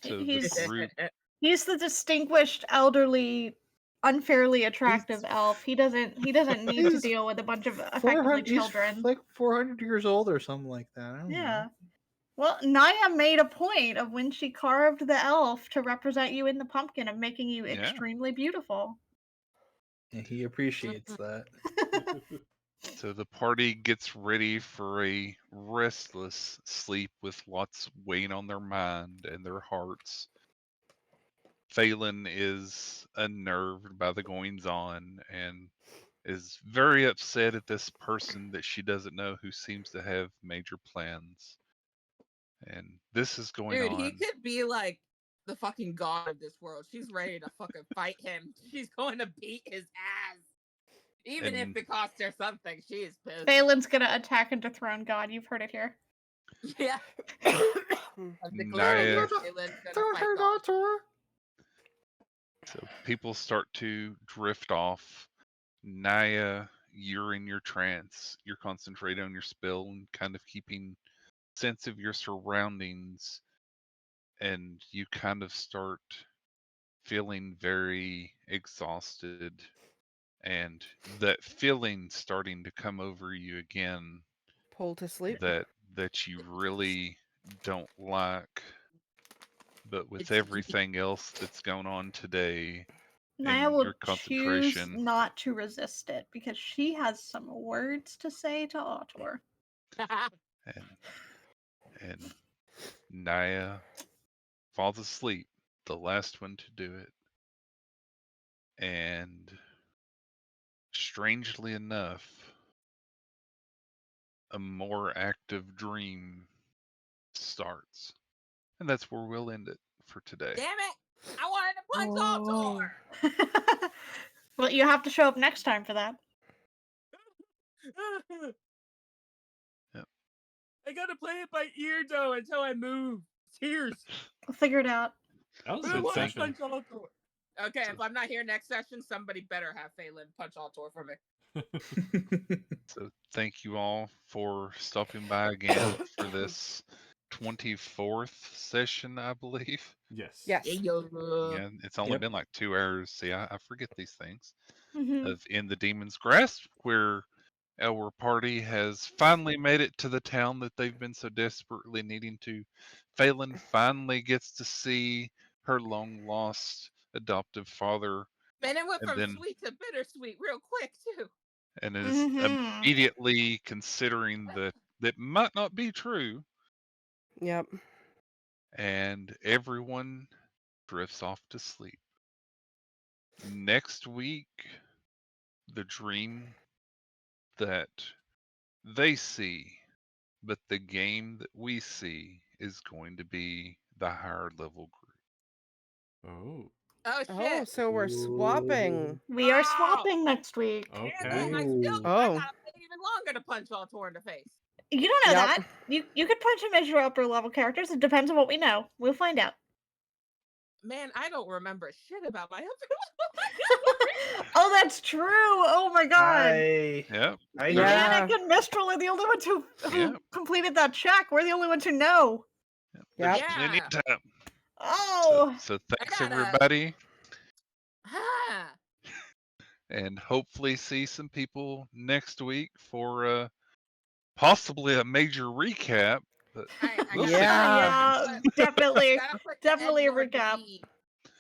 So He's- the group, He's the distinguished, elderly, unfairly attractive elf. He doesn't need to he's deal with a bunch of 400 effectively he's children. like 400 years old or something like that. I don't Yeah. know. Well, Naya made a point of when she carved the elf to represent you in the pumpkin of making you Yeah. extremely beautiful. And he appreciates that. so the party gets ready for a restless sleep with lots weighing on their mind and their hearts. Phelan is unnerved by the goings on and is very upset at this person that she doesn't know who seems to have major plans. And this is going Dude, on. he could be like the fucking god of this world. She's ready to fucking fight him. She's going to beat his ass. Even And- if it costs her something, she is pissed. Phelan's gonna attack and dethrone God. You've heard it here. Yeah. Naya- Phelan's gonna Don't fight hurt God. Artur. So people start to drift off. Naya, you're in your trance. You're concentrating on your spell and kind of keeping sense of your surroundings. And you kind of start feeling very exhausted. And that feeling starting to come over you again Pull to sleep. that you really don't like. But with It's- everything else that's going on today, Naya and will your choose concentration. not to resist it because she has some words to say to Autor. and Naya falls asleep, the last one to do it. And strangely enough, a more active dream starts. And that's where we'll end it for today. Damn it! I wanted to punch Altor! Well, you have to show up next time for that. Yep. I gotta play it by ear though until I move. Tears. We'll figure it out. That was a I good wanna session. punch Altor. Okay, if I'm not here next session, somebody better have Phelan punch Altor for me. So thank you all for stopping by again for this 24th session, I believe. Yes. Yes. Yeah, it's only Yep. been like 2 hours. See, I forget these things. Mhm. Of In the Demon's Grasp, where our party has finally made it to the town that they've been so desperately needing to. Phelan finally gets to see her long lost adoptive father Man, it went And from then- sweet to bittersweet real quick too. and is Mhm. immediately considering that might not be true, Yep. and everyone drifts off to sleep. Next week, the dream that they see but the game that we see is going to be the higher level group. Oh. Oh Oh, shit! so we're swapping. We are Oh! swapping next week. And Okay. then I Ooh. gotta wait even longer to punch Altor in the face. You don't know Yep. that. You could punch him as your upper level characters. It depends on what we know. We'll find out. Man, I don't remember shit about my Oh, that's true. Oh my god. Yep. I Yeah. Danik and Mistral are the only ones who Yep. completed that check. We're the only ones who know. There's Yep. plenty of time. Oh. So thanks gotta- everybody, Ah, and hopefully see some people next week for possibly a major recap. But I we'll see. Yeah. Definitely. gotta put Definitely a Edgelord recap. McGee.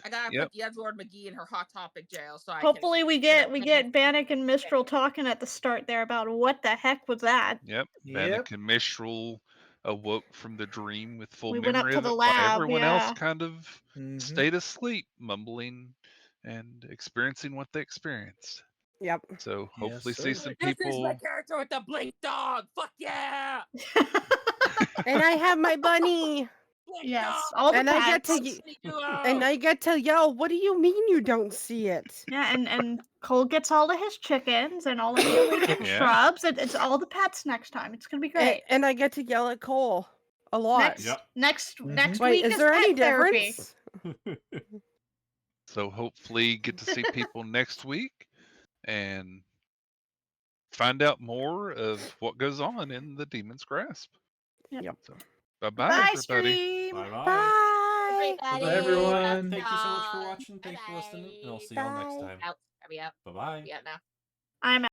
I gotta Yep. put the Edgelord McGee in her hot topic jail, so Hopefully we get get Bannock and Mistral talking at the start there about what the heck was that. Yep. Bannock and Mistral awoke from the dream with full We went up memory to of the it, while lab, everyone else yeah. kind of stayed asleep, mumbling and experiencing what they experienced. Yep. So Yes, hopefully sir. see some This is my people. character with the blink dog. Fuck yeah! And I have my bunny. Blink Yes, dog. all the And I get pets. to Disney duo. and I get to yell, "What do you mean you don't see it?" Yeah, and Cole gets all of his chickens and all of the illegal Yeah. shrubs. It's all the pets next time. It's gonna be great. And I get to yell at Cole a lot. Next Yep. next next Wait, week is is there any pet therapy. difference? So hopefully get to see people next week and find out more of what goes on in the Demon's Grasp. Yep. So bye Bye, everybody. stream. Bye-bye. Bye. For Everybody, those everyone. thank you so much for watching. Thanks for listening, and I'll see y'all next Bye. time. Out. Are we out? Bye-bye. We out now. I'm